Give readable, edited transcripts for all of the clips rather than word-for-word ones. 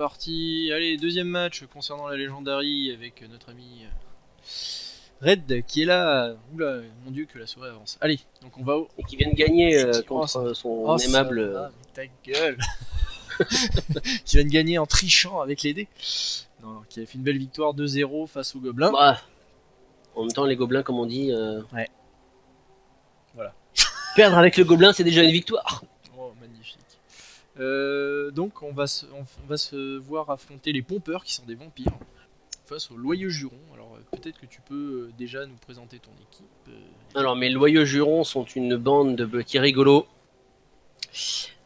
parti. Allez, deuxième match concernant la Legendary avec notre ami Red qui est là. Oula, mon dieu que la soirée avance. Allez, donc on va au... Et qui vient de gagner contre son aimable... Ah, mais ta gueule. Qui vient de gagner en trichant avec les dés. Non, qui a fait une belle victoire 2-0 face aux Gobelins. Bah, en même temps, les gobelins, comme on dit... Ouais. Voilà. Perdre avec le gobelin, c'est déjà une victoire. Oh, magnifique. Donc on va se voir affronter les pompeurs qui sont des vampires face aux loyaux jurons. Alors peut-être que tu peux déjà nous présenter ton équipe. Alors, mes loyaux jurons sont une bande de petits rigolos.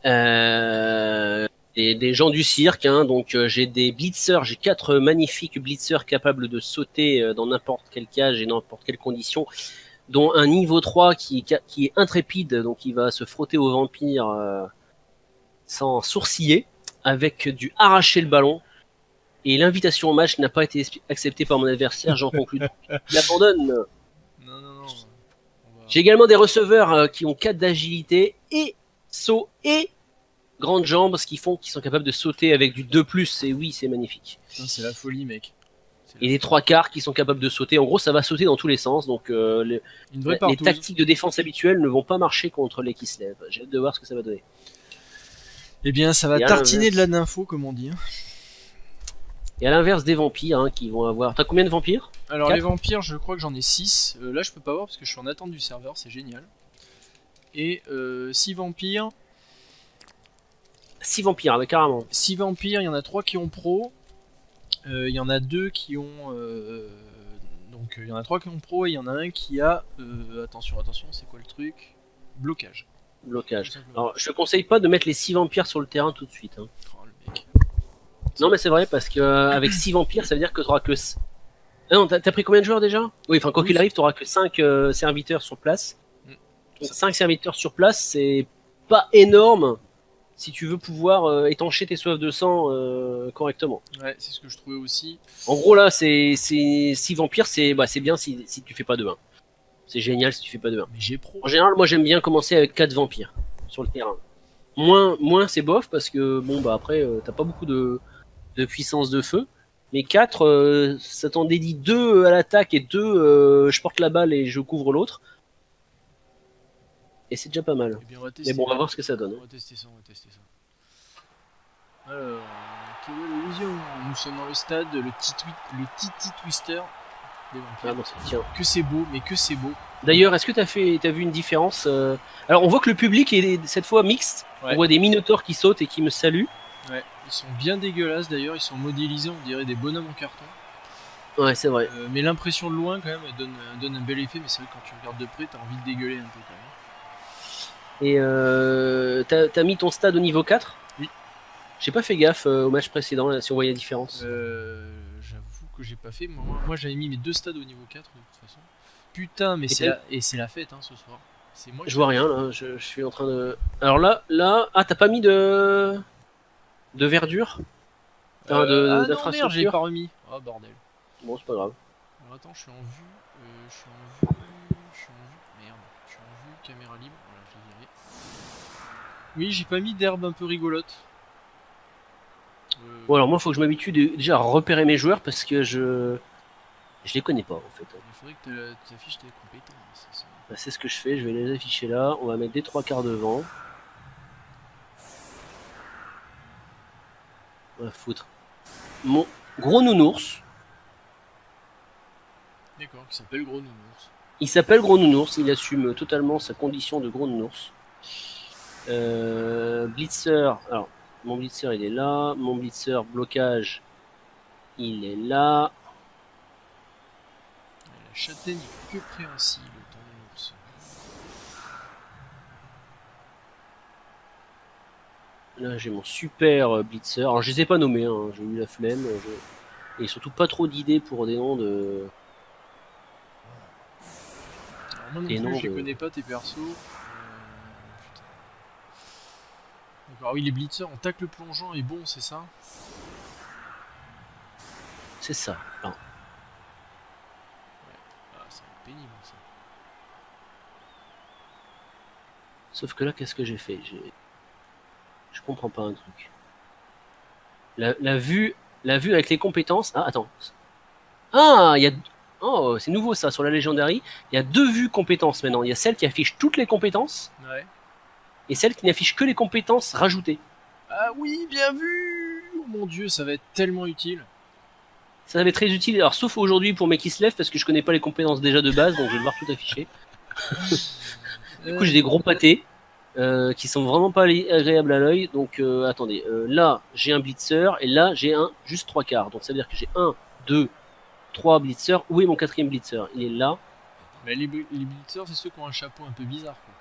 Et des gens du cirque, hein. Donc j'ai des blitzers, j'ai 4 magnifiques blitzers capables de sauter dans n'importe quelle cage et n'importe quelle condition, dont un niveau 3 qui est intrépide, donc il va se frotter aux vampires sans sourciller, avec du arracher le ballon. Et l'invitation au match n'a pas été acceptée par mon adversaire, j'en conclus. Il abandonne. Non. J'ai également des receveurs qui ont 4 d'agilité et saut et grandes jambes, ce qui font qu'ils sont capables de sauter avec du 2+, et oui, c'est magnifique. Putain, c'est la folie, mec. Et les 3/4 qui sont capables de sauter. En gros, ça va sauter dans tous les sens, donc les tactiques de défense habituelles ne vont pas marcher contre les Kislev. J'ai hâte de voir ce que ça va donner. Eh bien, ça va tartiner de la nympho, comme on dit. Et à l'inverse des vampires, hein, qui vont avoir... T'as combien de vampires? Alors, 4. Les vampires, je crois que j'en ai 6. Là, je peux pas voir parce que je suis en attente du serveur, c'est génial. Et 6 vampires... 6 vampires, carrément. 6 vampires, il y en a 3 qui ont pro. Il y en a 2 qui ont... Donc il y en a 3 qui ont pro et il y en a un qui a... attention, c'est quoi le truc? Blocage. Alors, je te conseille pas de mettre les 6 vampires sur le terrain tout de suite. Hein. Oh, le mec. Non, mais c'est vrai, parce que avec 6 vampires, ça veut dire que tu auras que... Ah non, t'as pris combien de joueurs déjà? Oui, enfin, quoi qu'il arrive, tu auras que 5 serviteurs sur place. Donc, 5 serviteurs sur place, c'est pas énorme si tu veux pouvoir étancher tes soifs de sang correctement. Ouais, c'est ce que je trouvais aussi. En gros, là, c'est 6 vampires, c'est bien si tu fais pas de 1. C'est génial si tu fais pas de 1. Mais j'ai pro. En général, moi, j'aime bien commencer avec 4 vampires sur le terrain. Moins c'est bof, parce que, bon, bah après, t'as pas beaucoup de puissance de feu. Mais 4, ça t'en dédie 2 à l'attaque et 2, je porte la balle et je couvre l'autre. Et c'est déjà pas mal. Bien, mais bon, on va voir ce que ça donne. On va tester ça. Alors, quelle est l'illusion? Nous sommes dans le stade, le Titi Twister des vampires. Ah bon, tiens. Que c'est beau, mais que c'est beau. D'ailleurs, est-ce que t'as vu une différence Alors, on voit que le public est cette fois mixte. Ouais. On voit des minotaures qui sautent et qui me saluent. Ouais, ils sont bien dégueulasses d'ailleurs, ils sont modélisés, on dirait des bonhommes en carton. Ouais, c'est vrai. Mais l'impression de loin, quand même, donne un bel effet, mais c'est vrai que quand tu regardes de près, t'as envie de dégueuler un peu quand même. Et t'as mis ton stade au niveau 4 ? Oui. J'ai pas fait gaffe au match précédent, là, si on voyait la différence. J'avoue que j'ai pas fait. Moi j'avais mis mes 2 stades au niveau 4 de toute façon. Putain, mais c'est la fête hein, ce soir. Moi, je vois rien là, je suis en train de. Alors là, ah, t'as pas mis de verdure non, merde, j'ai pas remis. Oh bordel. Bon, c'est pas grave. Alors attends, je suis en vue. Merde, je suis en vue, caméra libre. Voilà, je l'ai viré. Oui, j'ai pas mis d'herbe un peu rigolote. Bon, alors moi, faut que je m'habitue déjà à repérer mes joueurs parce que je les connais pas en fait. Il faudrait que tu affiches tes compétences. Bah, c'est ce que je fais, je vais les afficher là. On va mettre des 3/4 devant. On va foutre mon gros nounours. D'accord, qui s'appelle Gros Nounours. Il s'appelle Gros Nounours, il assume totalement sa condition de Gros Nounours. Blitzer, alors mon Blitzer il est là, mon Blitzer blocage il est là. La châtaigne est que préhensible, ton ours. Là j'ai mon super Blitzer, alors je les ai pas nommés, hein. J'ai eu la flemme, et surtout pas trop d'idées pour des noms de... Alors moi non plus, je connais pas tes persos. Putain. D'accord, oui les blitzers, on tacle le plongeon et bon, c'est ça? C'est ça. Non. Ouais. Ah, c'est pénible ça. Sauf que là, qu'est-ce que j'ai fait? Je comprends pas un truc. La vue avec les compétences. Ah, attends. Ah, il y a. Oh, c'est nouveau ça sur la Legendary. Il y a 2 vues compétences maintenant. Il y a celle qui affiche toutes les compétences Ouais. et celle qui n'affiche que les compétences rajoutées. Ah oui, bien vu. Oh mon dieu, ça va être tellement utile. Ça va être très utile. Alors, sauf aujourd'hui pour mes qui se lèvent parce que je connais pas les compétences déjà de base, donc je vais devoir tout afficher. Du coup, j'ai des gros pâtés qui sont vraiment pas agréables à l'œil. Donc, attendez. Là, j'ai un blitzer et là, j'ai un juste 3 quarts. Donc, ça veut dire que j'ai 1, 2, 3 blitzers. Où est mon 4e blitzer? Il est là. Mais les blitzers, c'est ceux qui ont un chapeau un peu bizarre, quoi.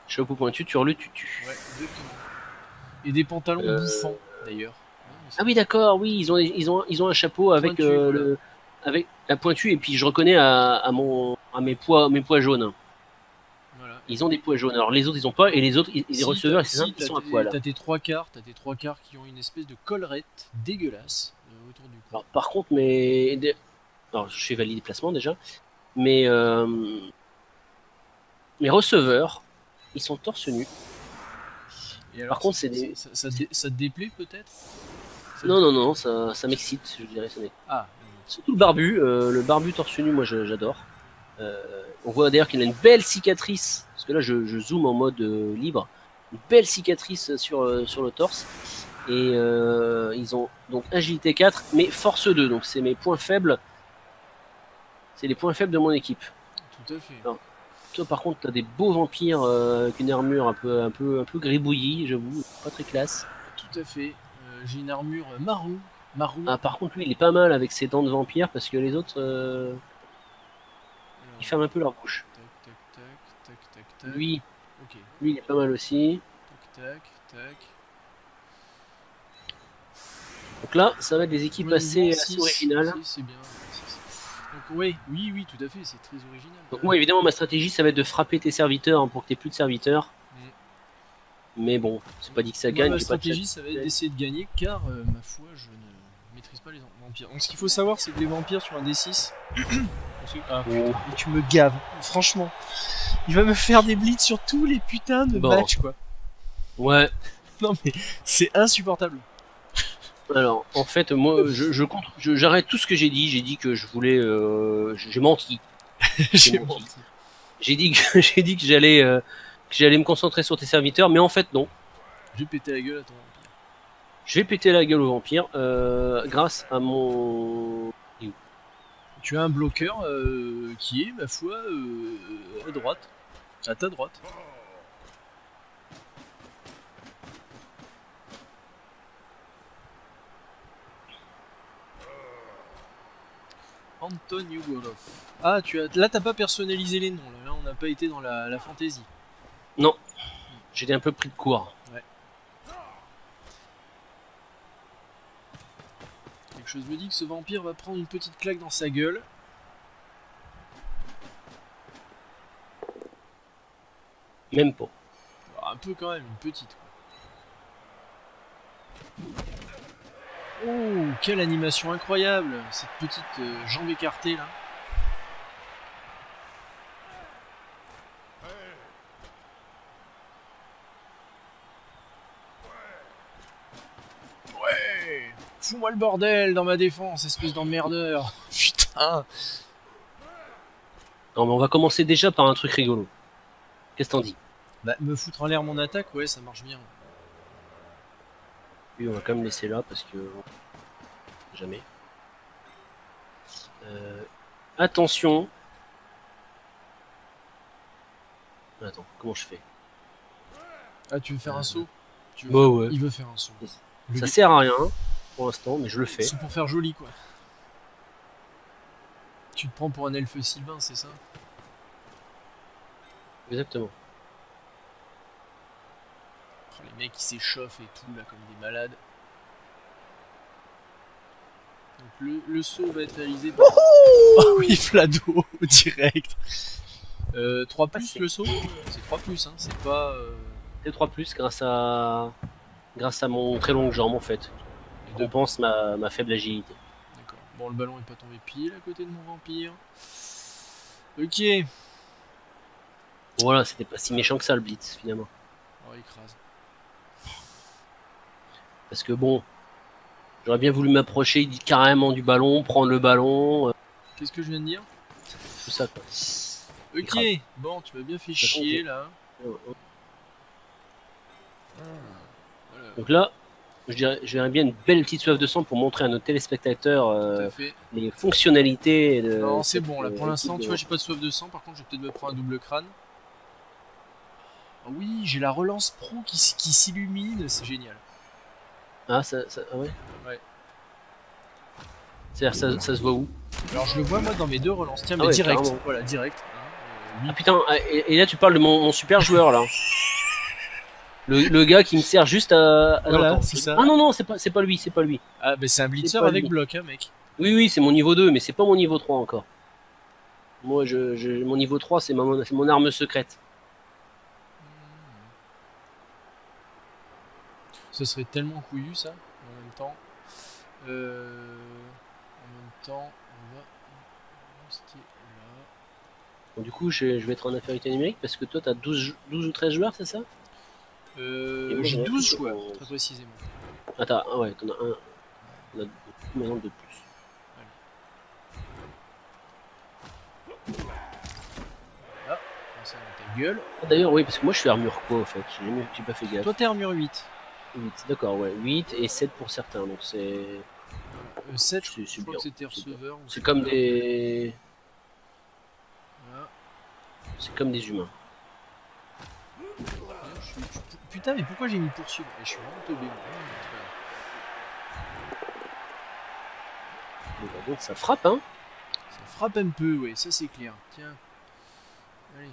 Chapeau pointu, tu le tutu. Ouais, exactement. Et des pantalons bouffants, d'ailleurs. Ah oui, d'accord, oui, ils ont un chapeau avec Pointu, voilà. avec la pointue et puis je reconnais à mes pois jaunes. Voilà. Ils ont des pois jaunes. Alors les autres ils ont pas et les autres les receveurs ils sont à poil. T'as tes 3 quarts, qui ont une espèce de collerette dégueulasse autour du cou. Alors, par contre alors je fais valider placement déjà, mais mes receveurs ils sont torse nu. Et alors, Par contre c'est des ça te déplaît peut-être? non, ça m'excite, je dirais. Ah. Surtout le barbu torse nu, moi j'adore. On voit d'ailleurs qu'il a une belle cicatrice, parce que là je zoome en mode libre, une belle cicatrice sur le torse. Et ils ont donc agilité 4, mais force 2, donc c'est mes points faibles. C'est les points faibles de mon équipe. Tout à fait. Alors, toi par contre t'as des beaux vampires avec une armure un peu gribouillis, j'avoue, pas très classe. Tout à fait. J'ai une armure marron. Ah, par contre lui il est pas mal avec ses dents de vampire, parce que les autres ils ferment un peu leur bouche. Tac. Lui Ok. il est pas mal aussi. Tac. Donc là, ça va être des équipes assez originales. C'est bien. Donc oui, tout à fait, c'est très original. Donc moi, évidemment, ma stratégie, ça va être de frapper tes serviteurs pour que tu n'aies plus de serviteurs. Mais bon, c'est pas dit que ça gagne. Ma stratégie, ça va être d'essayer de gagner, car ma foi, je ne maîtrise pas les vampires. Donc ce qu'il faut savoir, c'est que les vampires sur un D6... Ah, putain, tu me gaves, franchement. Il va me faire des blitz sur tous les putains de matchs, quoi. Ouais. Non mais, c'est insupportable. Alors, en fait, moi, j'arrête tout ce que j'ai dit. J'ai dit que je voulais... j'ai menti. J'ai menti. J'ai dit que j'allais me concentrer sur tes serviteurs, mais en fait, non. Je vais péter la gueule à ton vampire. Je vais péter la gueule au vampire grâce à mon... Tu as un bloqueur qui est, ma foi, à droite. À ta droite. Anton Yugorov. Ah, là t'as pas personnalisé les noms, là on n'a pas été dans la fantaisie. Non, j'étais un peu pris de court. Ouais. Quelque chose me dit que ce vampire va prendre une petite claque dans sa gueule. Même pas. Alors, un peu quand même, une petite. Oh, quelle animation incroyable, cette petite jambe écartée là. Ouais, fous-moi le bordel dans ma défense, espèce d'emmerdeur. Putain. Non, mais on va commencer déjà par un truc rigolo. Qu'est-ce que t'en dis? Bah, me foutre en l'air mon attaque, ouais, ça marche bien. Puis on va quand même laisser là parce que jamais. Attention. Attends, comment je fais? Ah, tu veux faire un saut? Ouais. Il veut faire un saut. Ça sert à rien pour l'instant, mais je le fais. C'est pour faire joli, quoi. Tu te prends pour un elfe sylvain, c'est ça? Exactement. Oh, les mecs qui s'échauffent et tout, là, comme des malades. Donc le saut va être réalisé par... Oh oui, Flado, direct. 3 plus le saut? C'est 3 plus, hein, c'est pas... C'est 3 plus grâce à mon très longue jambe en fait. Je compense ma faible agilité. D'accord. Bon, le ballon est pas tombé pile à côté de mon vampire. Ok. Voilà, c'était pas si méchant que ça le blitz finalement. Oh, écrase. Parce que bon, J'aurais bien voulu m'approcher carrément du ballon, prendre le ballon, Qu'est-ce que je viens de dire? tout ça quoi. Ok, crade. bon, tu m'as bien fait façon, chier là. Voilà, Donc là, je verrais bien une belle petite soif de sang pour montrer à nos téléspectateurs tout à fait. les fonctionnalités de Non, c'est cette bon là, pour équipe l'instant, de tu vois, j'ai pas de soif de sang. Par contre, je vais peut-être me prendre un double crâne. Ah oui, j'ai la relance pro qui s'illumine, c'est génial. Ah, ah ouais. Ouais. C'est-à-dire, ça se voit où? Alors, je le vois moi dans mes deux relances. Tiens, Ah mais ouais, direct. carrément. Voilà, direct. Ah putain, et là tu parles de mon super joueur là. Le gars qui me sert juste à Voilà, attends, c'est ça. Ah non, non, c'est pas lui, c'est pas lui. Ah, bah c'est un blitzer pas avec lui. bloc, hein, mec. Oui, oui, c'est mon niveau 2, mais c'est pas mon niveau 3 encore. Moi, mon niveau 3, c'est mon arme secrète. Ce serait tellement couillu ça. En même temps. On va rester là. Donc, du coup, je vais être en infériorité numérique parce que toi, t'as 12 ou 13 joueurs, c'est ça? Et moi, J'ai j'en ai 12 plutôt joueurs, 11. très précisément. Attends, ah ouais, t'en as un. On a maintenant de plus. Là, comme ça dans ta gueule. Ah, d'ailleurs, oui, parce que moi, je suis armure quoi, en fait? J'ai pas fait gaffe. Toi, t'es armure 8. 8, d'accord, ouais. 8 et 7 pour certains, donc 7, c'est je crois bien. que c'était receveur. C'est comme des. Voilà. C'est comme des humains. Putain, mais pourquoi j'ai mis poursuivre? Je suis vraiment tombé. Donc ça frappe, hein? Ça frappe un peu, ouais, ça c'est clair. Tiens. Allez.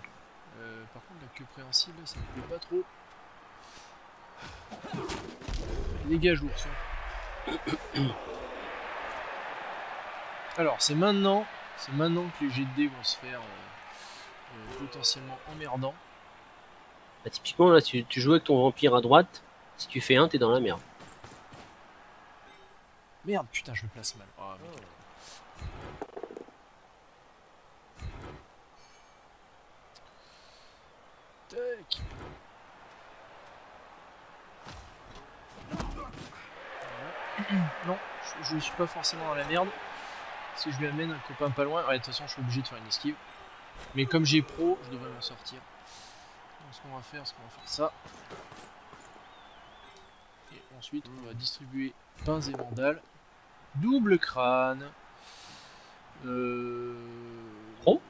Par contre, la queue préhensible, ça me plaît pas trop. Dégage l'ourson. Alors, c'est maintenant que les jets de dés vont se faire potentiellement emmerdants. Bah, typiquement, là, tu joues avec ton vampire à droite. Si tu fais 1, t'es dans la merde. Merde, putain, je me place mal. Oh, mec. Tac. Non, je suis pas forcément dans la merde. Si je lui amène un copain pas loin, ouais, de toute façon, je suis obligé de faire une esquive. Mais comme j'ai pro, je devrais m'en sortir. Donc, ce qu'on va faire, ça. Et ensuite, on va distribuer pains et mandales. Double crâne. Pro?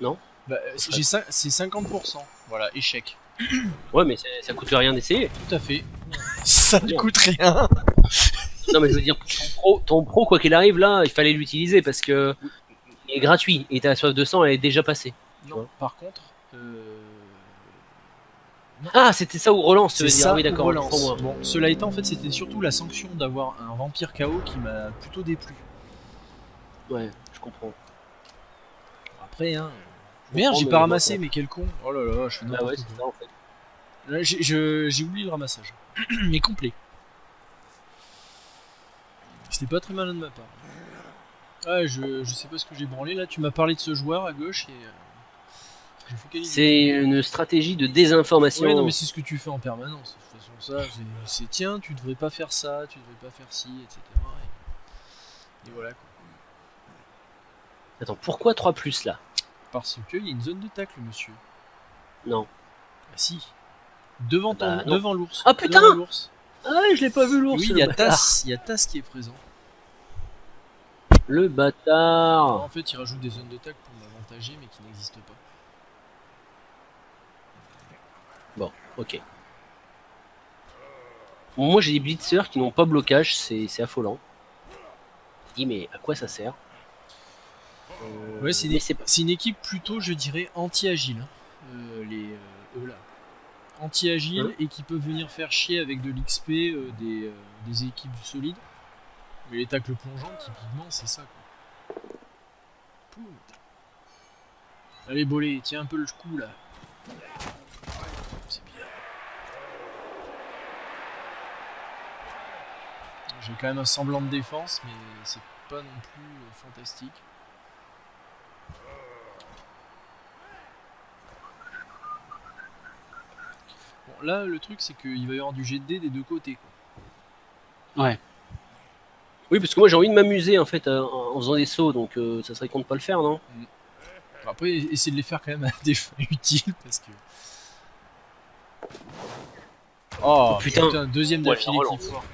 Non? Bah, c'est 50%. Voilà, échec. Ouais, mais ça coûte rien d'essayer. Tout à fait. Ça ne coûte rien. Non, mais je veux dire, ton pro, quoi qu'il arrive, là, il fallait l'utiliser parce que il est gratuit et ta soif de sang, elle est déjà passée. Non, par contre. Ah, c'était ça ou relance, tu C'est veux dire? ça, Oui, d'accord. relance. Bon, cela étant, en fait, c'était surtout la sanction d'avoir un vampire KO qui m'a plutôt déplu. Ouais, je comprends. Après, hein. Merde, j'ai pas ramassé, mais quel con. Oh là là, je fais Ah n'importe ouais, quoi. c'est ça en fait. Là, j'ai oublié le ramassage. Mais complet. C'était pas très malin de ma part. Ah, je sais pas ce que j'ai branlé là. Tu m'as parlé de ce joueur à gauche et. J'ai focalisé. C'est une stratégie de désinformation. Ouais, non, mais c'est ce que tu fais en permanence. De toute façon, ça, c'est tiens, tu devrais pas faire ça, tu devrais pas faire ci, etc. Et voilà quoi. Attends, pourquoi 3 plus là? Parce qu'il y a une zone de tacle, monsieur. Non. Ah si. Devant Bah, non. devant l'ours. Ah putain! Devant l'ours. Ah ouais, je l'ai pas vu l'ours. Oui, il y a Tass qui est présent. Le bâtard. En fait, il rajoute des zones de tacle pour m'avantager, mais qui n'existent pas. Bon, ok. Bon, moi j'ai des blitzers qui n'ont pas blocage, c'est affolant. Je dis mais à quoi ça sert? Ouais, c'est une équipe plutôt, je dirais, anti-agile. Eux là. Anti-agile Hein? et qui peuvent venir faire chier avec de l'XP des équipes solides. Mais les tacles plongeants, typiquement, c'est ça quoi. Poum. Allez, Bolé, tiens un peu le coup là. C'est bien. J'ai quand même un semblant de défense, mais c'est pas non plus fantastique. Bon, là, le truc, c'est qu'il va y avoir du jet de dés des deux côtés, quoi. Ouais. Oui, parce que moi j'ai envie de m'amuser en fait en faisant des sauts, donc ça serait con de pas le faire, non? Après, essayer de les faire quand même à des fins utiles parce que. Oh putain, deuxième Ouais, d'affilée qui foire.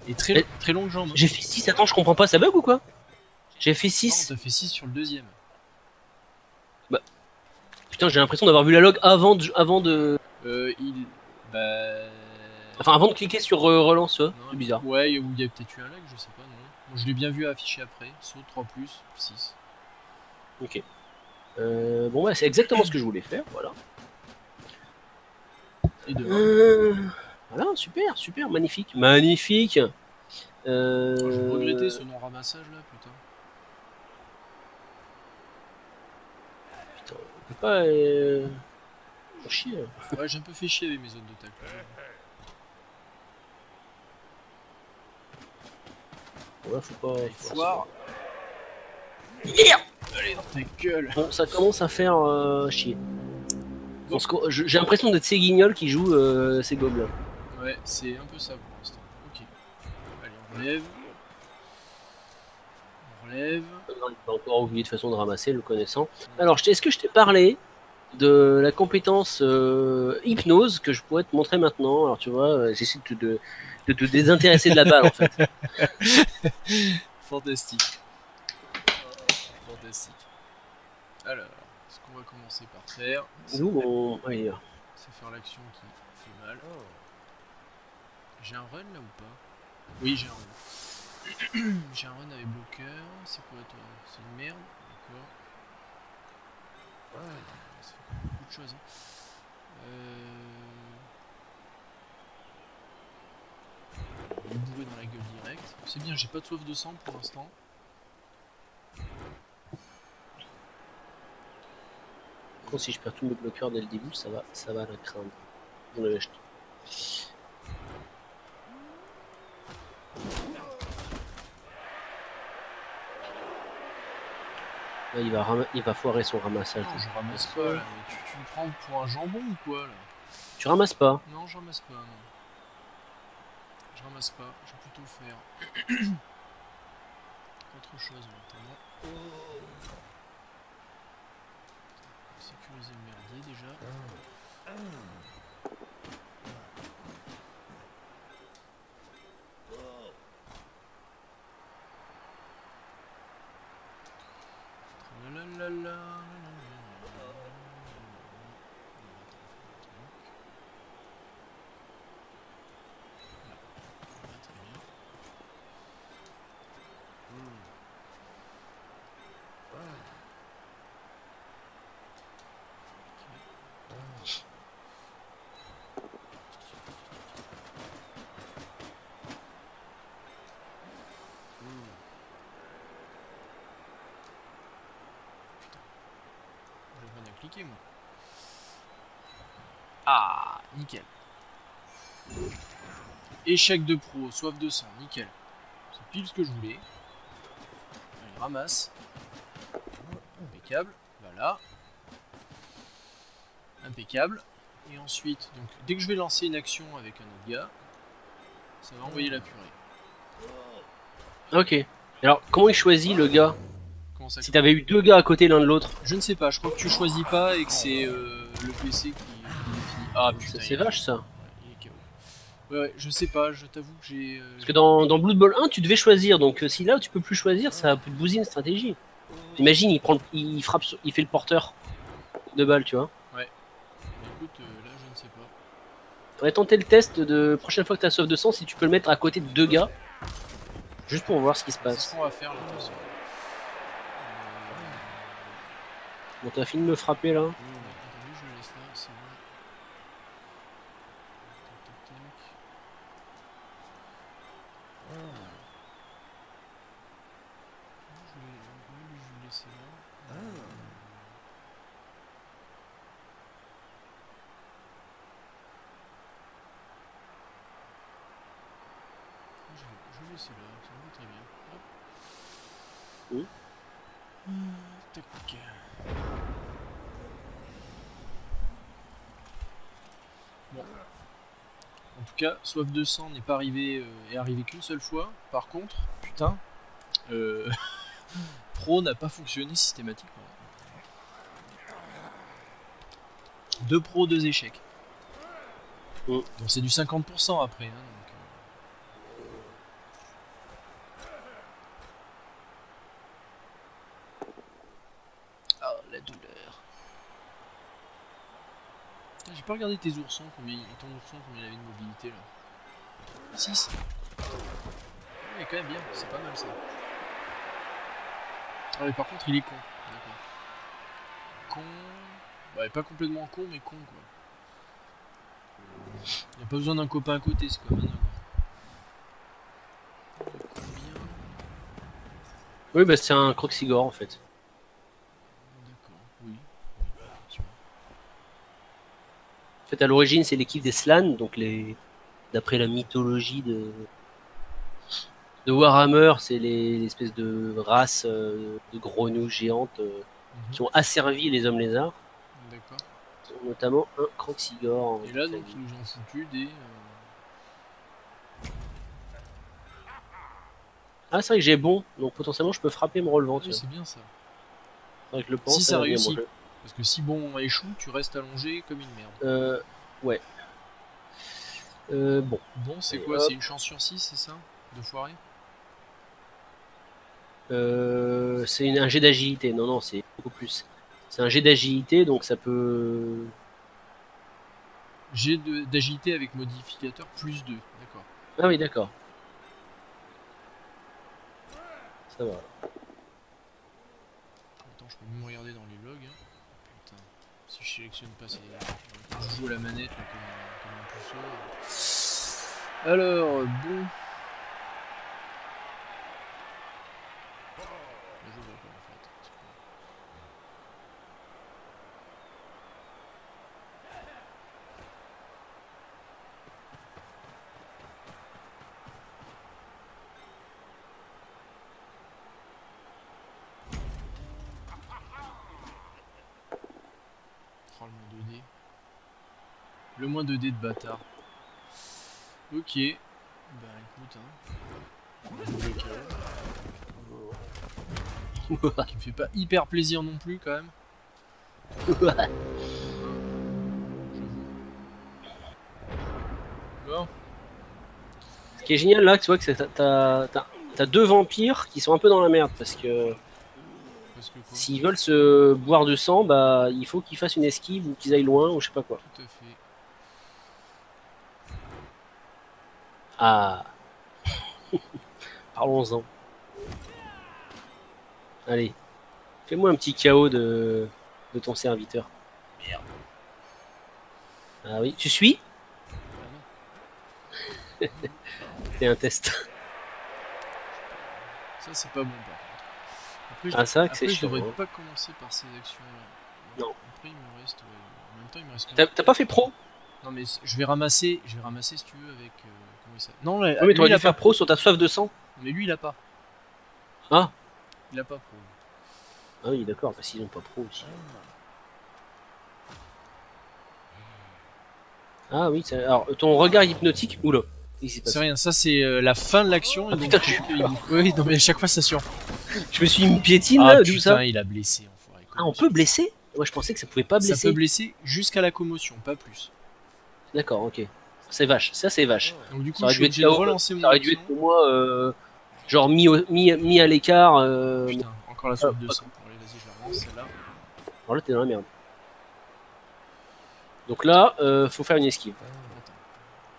Et Eh, très longue jambe. J'ai fait 6, attends, je comprends pas, ça bug ou quoi? J'ai fait Non, 6. t'as fait 6 sur le deuxième. Putain, j'ai l'impression d'avoir vu la log avant de... Il. Bah. Enfin, avant de cliquer sur relance, Non, c'est bizarre. Ouais, ou il y a peut-être eu un lag, je sais pas, non. Bon, je l'ai bien vu affiché après. Saut 3, 6. Ok. Bon, ouais, c'est exactement ce que je voulais faire, voilà. Et demain. Voilà, super, super, magnifique. Magnifique. Oh, je vais regretter ce non-ramassage là, putain. Putain, on peut pas... Faut chier. Ouais, j'ai un peu fait chier avec mes zones de tacle. Ouais, faut pas... Allez, foire. Merde. Allez, dans ta gueule. Bon, ça commence à faire chier. J'ai l'impression d'être ces guignols qui jouent ces gobelins. Ouais, c'est un peu ça pour l'instant. Ok. Allez, on relève. On relève. Il va encore oublier de façon de ramasser, le connaissant. Alors, est-ce que je t'ai parlé de la compétence hypnose que je pourrais te montrer maintenant? Alors, tu vois, j'essaie de te désintéresser de la balle, en fait. Fantastique. Fantastique. Alors, ce qu'on va commencer par faire, c'est faire l'action qui fait mal. J'ai un run là ou pas? Oui, j'ai un run. J'ai un run avec bloqueur. C'est quoi toi? C'est une merde. D'accord. Ça fait beaucoup de choses. Il est bourré dans la gueule direct. C'est bien, j'ai pas de soif de sang pour l'instant. Quand si je perds tous mes bloqueurs dès le début, ça va la craindre. On le jette. Là, il va foirer son ramassage. Non, je ramasse pas là, mais tu me prends pour un jambon ou quoi là? Tu ramasses pas? Non, je ramasse pas, non. Je ramasse pas, je vais plutôt faire autre chose maintenant. Sécuriser le merdier déjà. Tralalala. Cliquer moi. Ah, nickel. Échec de pro, soif de sang, nickel. C'est pile ce que je voulais. Allez, ramasse. Impeccable, voilà. Impeccable. Et ensuite, donc dès que je vais lancer une action avec un autre gars, ça va envoyer la purée. Ok. Alors, comment il choisit le gars? Comment ça? Si t'avais eu deux gars à côté l'un de l'autre? Je ne sais pas, je crois que tu choisis pas et que c'est le PC qui définit. Ah putain, C'est vache ça. Ouais, il est KO. Ouais, je sais pas, je t'avoue que j'ai. Parce que dans Blood Bowl 1, tu devais choisir, donc si là tu peux plus choisir, ça peut te bousiller une stratégie. Imagine, il frappe, il fait le porteur de balle, tu vois. Ouais. Mais écoute, là je ne sais pas. Faudrait tenter le test de prochaine fois que t'as soif de sang, si tu peux le mettre à côté de deux gars, juste pour voir ce qui se C'est passe. ce qu'on va faire là, de toute façon. Bon, t'as fini de me frapper là. Attendez, je le laisse là, c'est bon. Tac, tac, tac. Je vais le laisser là. Je vais laisser là, ça me va très bien. Hop. Tac. Bon. En tout cas, soif de sang n'est pas arrivé, est arrivé qu'une seule fois. Par contre, putain, Pro n'a pas fonctionné systématiquement. 2 pros, 2 échecs. Donc c'est du 50% après. Hein, donc, Ah, la douleur. Putain, j'ai pas regardé tes oursons, ton ourson, combien il avait de mobilité là. 6. Ouais, quand même bien, c'est pas mal ça. Ah mais par contre il est con. D'accord. Con. Bah, pas complètement con, mais con quoi. Il a pas besoin d'un copain à côté, c'est comme un homme. Combien? Oui, bah c'est un Croxigore en fait. D'accord, oui. En fait, à l'origine, c'est l'équipe des Slann, donc d'après la mythologie de Warhammer, c'est les espèces de races de grenouilles géantes qui ont asservi les hommes lézards. D'accord. Notamment un Croxigore. Et là, donc, ils nous ont foutu des. Ah, c'est vrai que j'ai bon, donc potentiellement je peux frapper mon relevant. Oui, c'est bien ça. C'est vrai que je le pense. Si ça réussit. Parce que si bon échoue, tu restes allongé comme une merde. Ouais. Bon. Bon, c'est quoi? C'est une chance sur 6, c'est ça? De foirer? C'est un jet d'agilité. Non, c'est beaucoup plus. C'est un jet d'agilité, donc ça peut. Jet d'agilité avec modificateur plus 2, d'accord. Ah oui, d'accord. Ça va. Attends, je peux même regarder dans les logs. Hein. Putain, si je sélectionne pas ces. Quand je joue à la manette là, comme un pousseur. Alors, bon. Je vois pas en fait. Oh, le moins 2D. Le moins 2D de bâtard. Ok. Bah écoute, hein. Qui me fait pas hyper plaisir non plus quand même. Bon. Ce qui est génial là, tu vois que t'as 2 vampires qui sont un peu dans la merde parce que s'ils veulent se boire du sang, bah il faut qu'ils fassent une esquive ou qu'ils aillent loin ou je sais pas quoi. Tout à fait. Ah. Parlons-en. Allez. Fais-moi un petit KO de ton serviteur. Merde. Ah oui, tu suis? Ah C'est un test. Ça c'est pas bon par contre. Après, Ah, c'est vrai que c'est je chiant. devrais Hein. pas commencer par ces actions là. Non. Après il me reste. En même temps il me reste. T'as pas fait pro? Non mais je vais ramasser si tu veux avec. Comment il s'appelle? Non, Oui, mais t'aurais dû faire pro sur ta soif de sang. Mais lui il a pas. Ah. Il a pas pro. Ah oui, d'accord, parce qu'ils ont pas pro aussi. Ah oui, alors ton regard hypnotique, oula. C'est rien, ça c'est la fin de l'action. Ah, putain, oui, non mais à chaque fois ça surprend. Je me suis mis piétine là, d'où putain, ça? il a blessé, enfoiré. Ah, on peut blesser? Moi je pensais que ça pouvait pas blesser. Ça peut blesser jusqu'à la commotion, pas plus. D'accord, ok. C'est vache, ça c'est vache. Donc du coup, je suis obligé de relancer mon action. Ça aurait dû être pour moi, genre mis à l'écart. Putain, encore la soif de sang. Allez, vas-y, je la relance celle-là. Alors là, t'es dans la merde. Donc là, faut faire une esquive. Attends.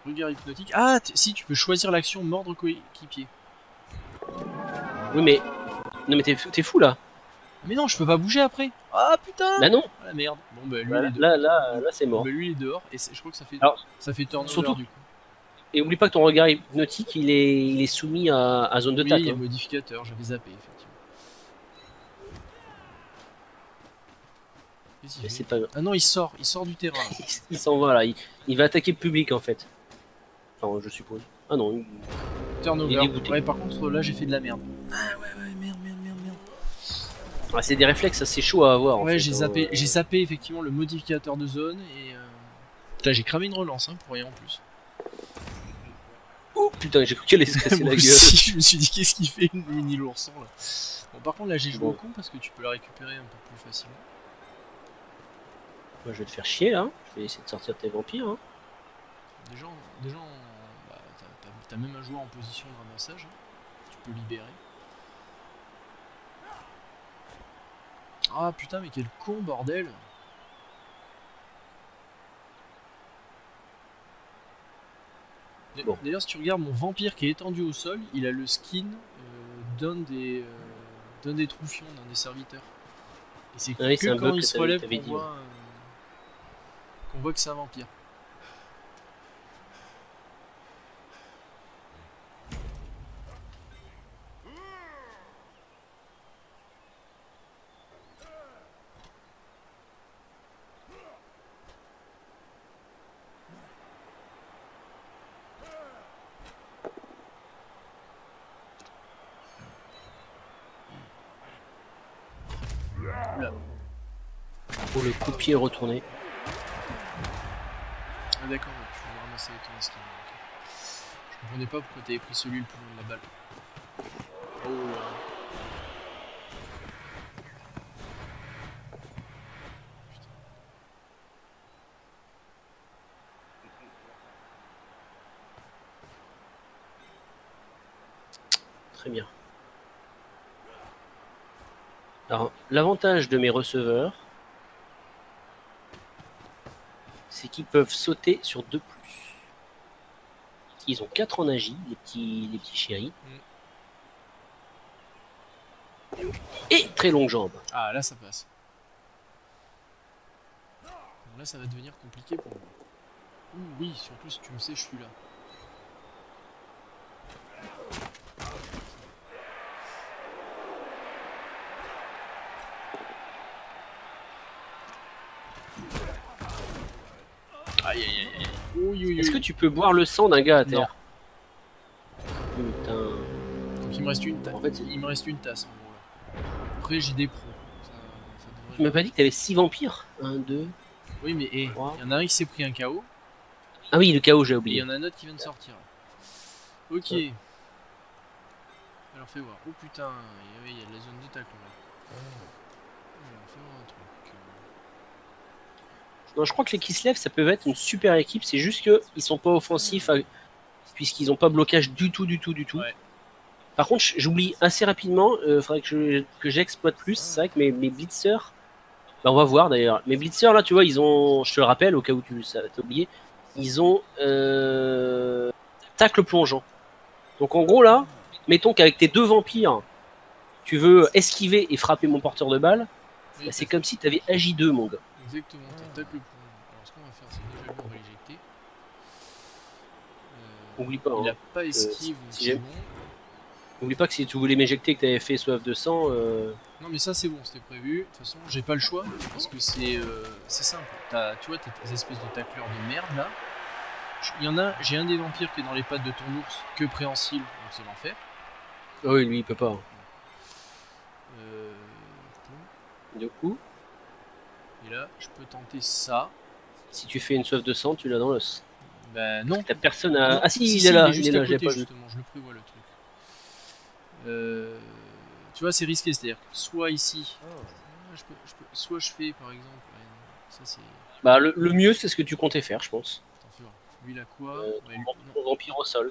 Regard hypnotique. Ah, si, tu peux choisir l'action mordre coéquipier. Oui, mais. Non, mais t'es fou là. Mais non, je peux pas bouger après. Ah putain. Bah non. Ah la merde. Bon bah lui Voilà, il est dehors. là c'est mort. Bah lui il est dehors et je crois que ça fait turnover surtout, du coup. Et oublie pas que ton regard hypnotique il est soumis à zone de oui, tac. il y a modificateur, j'avais zappé effectivement. Mais c'est pas... Ah non, il sort du terrain. il s'en va là, il va attaquer le public en fait. Enfin, je suppose. Ah non, Turnover. Il est dégoûté. Ouais, par contre là j'ai fait de la merde. Ah ouais, merde. Ah, c'est des réflexes assez chauds à avoir. Ouais, en fait, j'ai j'ai zappé effectivement le modificateur de zone et. Putain, j'ai cramé une relance hein, pour rien en plus. putain, j'ai cru qu'elle allait se casser Moi la gueule. aussi, je me suis dit qu'est-ce qu'il fait une mini l'ourson là. Bon, par contre là j'ai joué Bon. au con parce que tu peux la récupérer un peu plus facilement. Moi, je vais te faire chier là. Je vais essayer de sortir tes vampires. Hein. Déjà bah, t'as même un joueur en position de ramassage. Hein. Tu peux libérer. Ah putain, mais quel con bordel! Bon. D'ailleurs, si tu regardes mon vampire qui est étendu au sol, il a le skin donne des troufions d'un des serviteurs. Et c'est Ah oui, c'est que un quand bug il que se relève t'avais qu'on dit, voit que c'est un vampire. Oula. Oh, le coup de pied est retourné. Ah d'accord, tu veux ramasser ton skin. Ok. Je comprenais pas pourquoi t'avais pris celui le plus long de la balle. Oh là. Très bien. Alors, l'avantage de mes receveurs, c'est qu'ils peuvent sauter sur 2+. Ils ont 4 en agi, les petits chéris. Et très longues jambes. Ah là ça passe. Bon, là ça va devenir compliqué pour moi. Ouh, oui, surtout si tu me sais je suis là. Aïe aïe aïe aïe. Oui, oui, Est-ce que oui. tu peux boire le sang d'un gars à terre? Putain. Donc il me reste une tasse. En fait, Il me reste une tasse en gros là. Après j'ai des pros. Ça devrait tu m'as pas dit que t'avais 6 vampires? 1, 2... Oui mais il Trois. y en a un qui s'est pris un KO. Ah oui, le chaos, j'ai Et il y oublié. en a un autre qui vient de sortir. Ok. Ouais. Alors fais voir. Oh putain, il y a de la zone de tacle là. Alors fais voir un truc. Non, je crois que les Kislev, ça peut être une super équipe. C'est juste qu'ils sont pas offensifs puisqu'ils ont pas blocage du tout. Ouais. Par contre, j'oublie assez rapidement. Faudrait que j'exploite plus. C'est vrai que mes blitzers, bah, on va voir d'ailleurs. Mes blitzers là, tu vois, ils ont, je te le rappelle au cas où t'as oublié, ils ont tacle plongeant. Donc en gros là, mettons qu'avec tes 2 vampires, tu veux esquiver et frapper mon porteur de balle. Oui, Bah, c'est comme si t'avais agi2, mon gars. exactement, t'as tacle le point. Alors ce qu'on va faire, c'est déjà lui, on va l'éjecter. Oublie pas. Il Hein, a pas esquive, si donc c'est j'aime- bon. Oublie pas que si tu voulais m'éjecter, que t'avais fait soif de sang. Non mais ça c'est bon, c'était prévu. De toute façon, j'ai pas le choix parce que c'est simple. Tu vois, t'as tes espèces de tacleurs de merde là. J'ai un des vampires qui est dans les pattes de ton ours, que préhensile, donc c'est l'enfer. Ah oui, lui, il peut pas. Du coup, Et là, je peux tenter ça. si tu fais une soif de sang, tu l'as dans l'os. Ben non. T'as personne à. Non, Ah si, il est là, juste à j'ai côté pas vu. justement, je le prévois le truc. Tu vois, c'est risqué, c'est-à-dire que soit ici, soit je fais par exemple. Ça c'est. Bah, le mieux, c'est ce que tu comptais faire, je pense. Attends, fais voir. Lui, il a quoi Ouais, lui- Ton vampire au sol.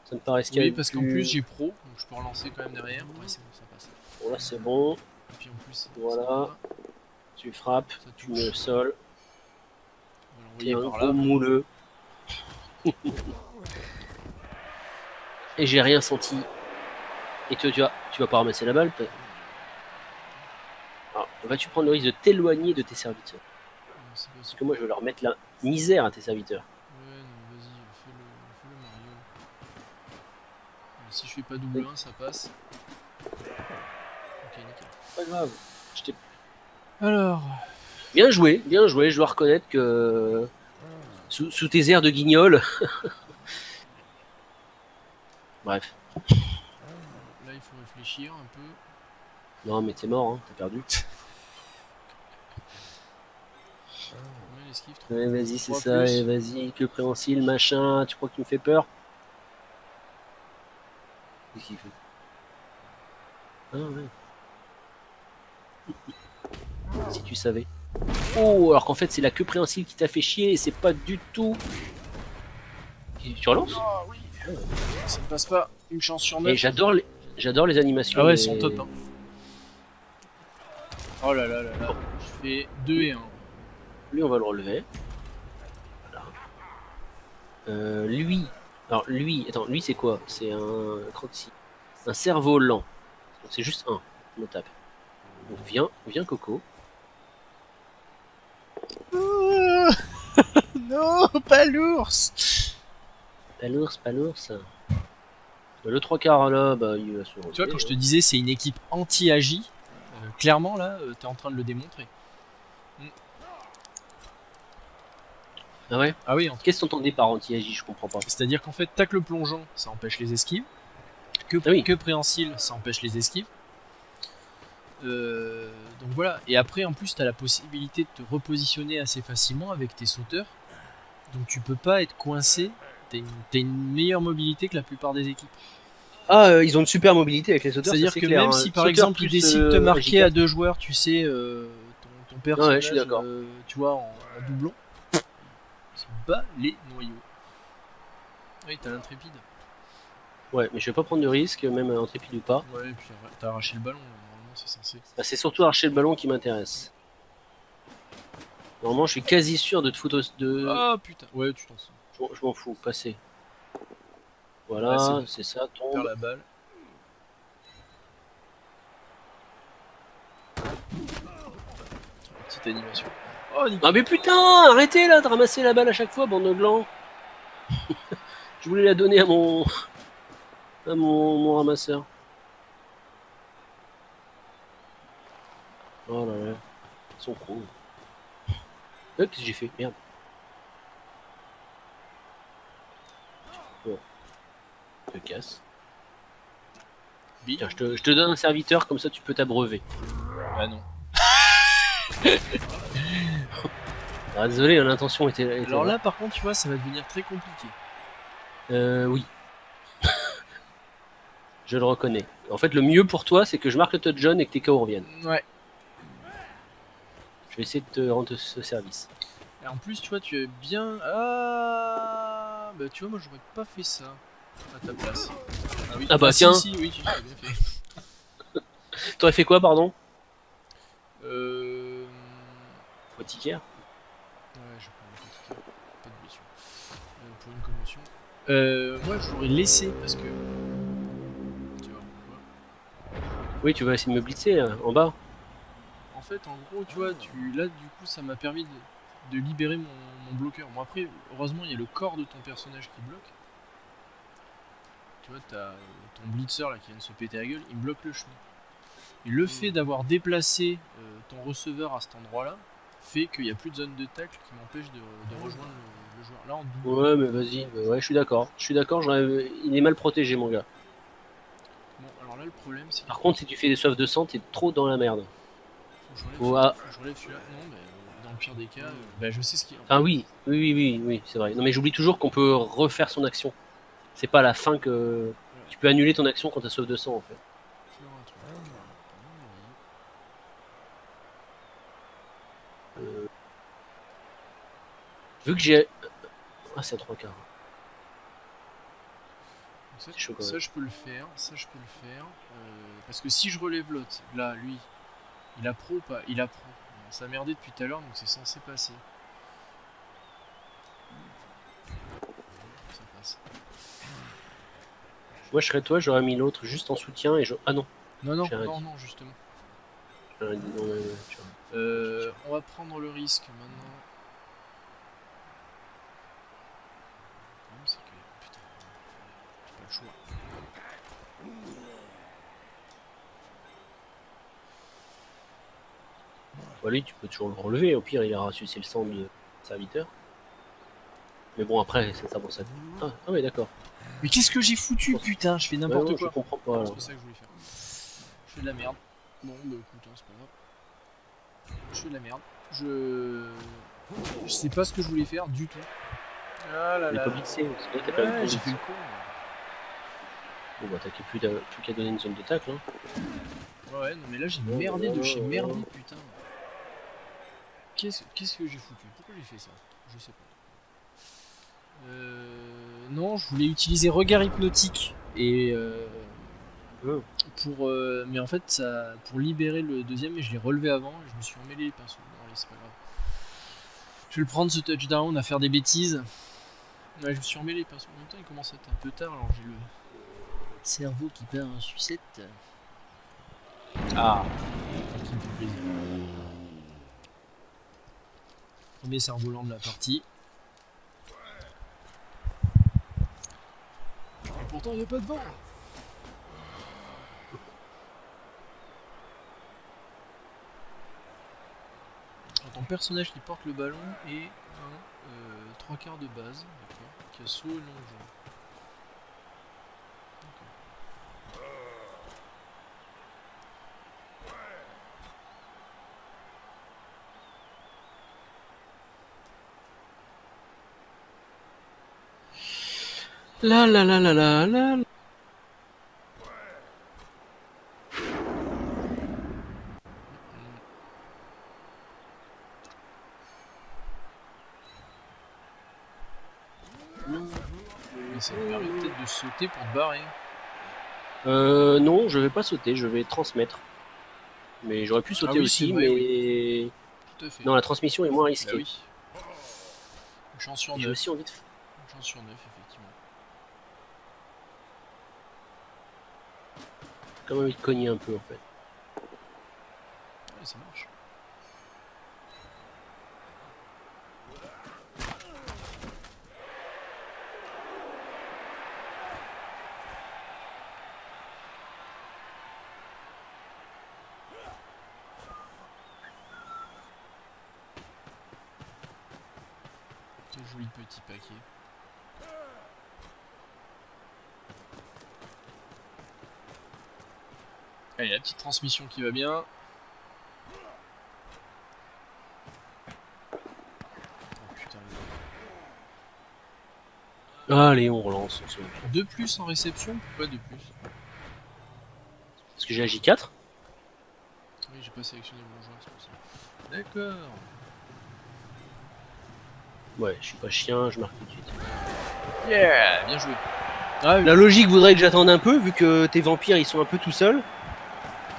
Ça me paraît Oui, parce qu'en plus j'ai pro, donc je peux relancer quand même derrière. Ouais, c'est bon, ça passe. Bon, là, c'est bon. Et puis en plus, Voilà. ça va. Tu frappes, Ça tu touche. mets le sol. On va T'es l'envoyer un par gros là. mouleux. Et j'ai rien senti. Et tu vas pas ramasser la balle. Alors, vas-tu prendre le risque de t'éloigner de tes serviteurs? Non, c'est pas Parce ça. que moi, je vais leur mettre la misère à tes serviteurs. Ouais, non, vas-y, fais-le Mario. Si je fais pas double 1, ça passe. Ok, nickel. Pas grave. Je t'ai Alors, bien joué. Je dois reconnaître que sous tes airs de guignol. Bref. là il faut réfléchir un peu. Non, mais t'es mort, hein, t'as perdu. Combien l'esquive Ouais, vas-y, c'est 3 ça, plus. et vas-y, que préhensile, machin, tu crois que tu me fais peur? Qu'est-ce qu'il fait? Ah ouais. Si tu savais. Oh, alors qu'en fait c'est la queue préhensile qui t'a fait chier et c'est pas du tout... Tu relances? Ah oui. Ça ne passe pas. Une chance sur Et 9. j'adore les animations. Ah ouais, des- ils sont top. Hein. Oh là là là là. Je fais 2 et 1. Lui, on va le relever. Voilà. Lui... Alors lui, attends, lui c'est quoi? C'est un croxy. Un cerveau lent. Donc c'est juste un. On le tape. Donc viens Coco. Non, pas l'ours. Pas l'ours. Le 3/4 là, bah il va se relever. Tu vois, quand je te disais c'est une équipe anti-agi, clairement là, t'es en train de le démontrer. Ah ouais? Ah oui, Qu'est-ce que t'entendais par anti-agi? Je comprends pas. c'est-à-dire qu'en fait, tacle plongeant, ça empêche les esquives. Ah oui. Que préhensile, ça empêche les esquives. Donc voilà. Et après, en plus, t'as la possibilité de te repositionner assez facilement avec tes sauteurs. Donc tu peux pas être coincé. T'as une meilleure mobilité que la plupart des équipes. Ah, ils ont une super mobilité avec les sauteurs. C'est-à-dire ça, que clair, même hein. si par Sauteur exemple plus, ils décident de te marquer Agi4. à 2 joueurs, tu sais, ton personnage, Ouais, je suis d'accord. tu vois, en doublon, se bat les noyaux. Oui, t'as l'intrépide. Ouais, mais je vais pas prendre de risque, même intrépide ou pas. Ouais, et puis t'as arraché le ballon, normalement c'est censé. Bah, c'est surtout archer le ballon qui m'intéresse. Normalement, je suis quasi sûr de te foutre de. Ah putain, ouais, tu t'en sors. Je m'en fous, passer. Voilà, Ouais, c'est ça, Tu perds tombe. la balle. Petite animation. Oh, nickel. Ah mais putain, arrêtez là de ramasser la balle à chaque fois, bande de glands. Je voulais la donner à mon ramasseur. Oh là là, ils sont cons. Qu'est-ce que j'ai fait? Merde. Bon. Je te casse. Tiens, je te donne un serviteur, comme ça tu peux t'abreuver. Ah non. Ah, désolé, l'intention était Alors là, par contre, tu vois, ça va devenir très compliqué. Oui. Je le reconnais. En fait, le mieux pour toi, c'est que je marque le touchdown et que tes KO reviennent. Ouais. Je vais essayer de te rendre ce service. Et en plus, tu vois, tu es bien. Ah, bah tu vois, moi j'aurais pas fait ça à ta place. Ah, oui. Ah bah Si, tiens. si, oui, tu as bien fait. T'aurais fait quoi, pardon? Euh. Fauticaire. Ouais, je prends un petit pas de blessure. Pour une commotion. Moi, je l'aurais laissé parce que. Tu vois pourquoi? Oui, tu vas essayer de me blitzer en bas. En fait, en gros, tu vois, là, du coup, ça m'a permis de libérer mon bloqueur. Bon, après, heureusement, il y a le corps de ton personnage qui bloque. Tu vois, t'as ton blitzer là qui vient de se péter la gueule, il me bloque le chemin. Et le fait d'avoir déplacé ton receveur à cet endroit-là fait qu'il n'y a plus de zone de tacle qui m'empêche de rejoindre le joueur. Là, en double. Ouais, mais vas-y. Ouais, je suis d'accord. Il est mal protégé, mon gars. Bon, alors là, le problème, c'est que Par contre, si tu fais des soifs de sang, t'es trop dans la merde. faut que je relève celui-là. Non, mais dans le pire des cas, bah, je sais ce qu'il y a. Enfin, oui, c'est vrai. Non, mais j'oublie toujours qu'on peut refaire son action. C'est pas à la fin que tu peux annuler ton action quand t'as soif de sang, en fait. Vu que j'ai... Ah, c'est à 3/4. Ça, chaud quand ça, même. je peux le faire. Parce que si je relève l'autre, là, lui, il a pro ou pas? Il a pro. Ça a merdé depuis tout à l'heure, donc c'est censé passer. Ça passe. Moi, je serais toi, j'aurais mis l'autre juste en soutien et je... Ah non. Non, J'ai rien dit. non, justement. J'aurais dit non, tu vois. On va prendre le risque maintenant. Le problème, c'est que. Putain, j'ai pas le choix. Bah, lui, tu peux toujours le relever. Au pire, il ira sucer le sang de serviteur. Mais bon, après, c'est ça pour ça. Ah ouais, d'accord. Mais qu'est-ce que j'ai foutu, putain? Je fais n'importe Ouais, quoi. je comprends pas. C'est ça que je voulais faire. Je fais de la merde. Bon, bah écoute, hein, c'est pas grave. Je fais de la merde. Je sais pas ce que je voulais faire du tout. Ah là Il est là. pas blessé. C'est vrai que t'as pas eu le Ouais, temps j'ai de- fait le con. Bon bah t'as plus qu'à donner une zone de tacle. Hein. Ouais, non mais là j'ai merdé de chez merdé, putain. Qu'est-ce que j'ai foutu? Pourquoi j'ai fait ça? Je sais pas. Non, je voulais utiliser regard hypnotique et mais en fait ça pour libérer le deuxième et je l'ai relevé avant et je me suis emmêlé les pinceaux. Bon allez, c'est pas grave. Je vais le prendre ce touchdown à faire des bêtises. Ouais, je me suis emmêlé les pinceaux. En même temps, il commence à être un peu tard, alors j'ai le cerveau qui part en sucette. Ah, qui me fait plaisir. Premier cerf-volant de la partie. Et pourtant, il n'y a pas de vent. Alors, ton personnage qui porte le ballon est un 3/4 de base, d'accord, qui a saut et long jeu. La la la la la la. Mais ça me permet peut-être de sauter pour te barrer. Non, je vais pas sauter, je vais transmettre. Mais j'aurais pu sauter oui, aussi, vrai, mais oui. Tout à fait. non, la transmission est moins risquée. Bah oui. Une chance sur 9. J'ai aussi envie de... Une chance sur 9, effectivement. J'ai quand même envie de cogner un peu en fait. Ouais, ça marche. Quel joli petit paquet. Allez, la petite transmission qui va bien. Oh putain. Allez, on relance. 2 plus en réception? Pourquoi 2 plus? Parce que j'ai agi 4. Oui, j'ai pas sélectionné mon joueur, c'est pour ça. D'accord. Ouais, je suis pas chien, je marque tout de suite. Yeah, bien joué. Ah, oui. La logique voudrait que j'attende un peu, vu que tes vampires ils sont un peu tout seuls.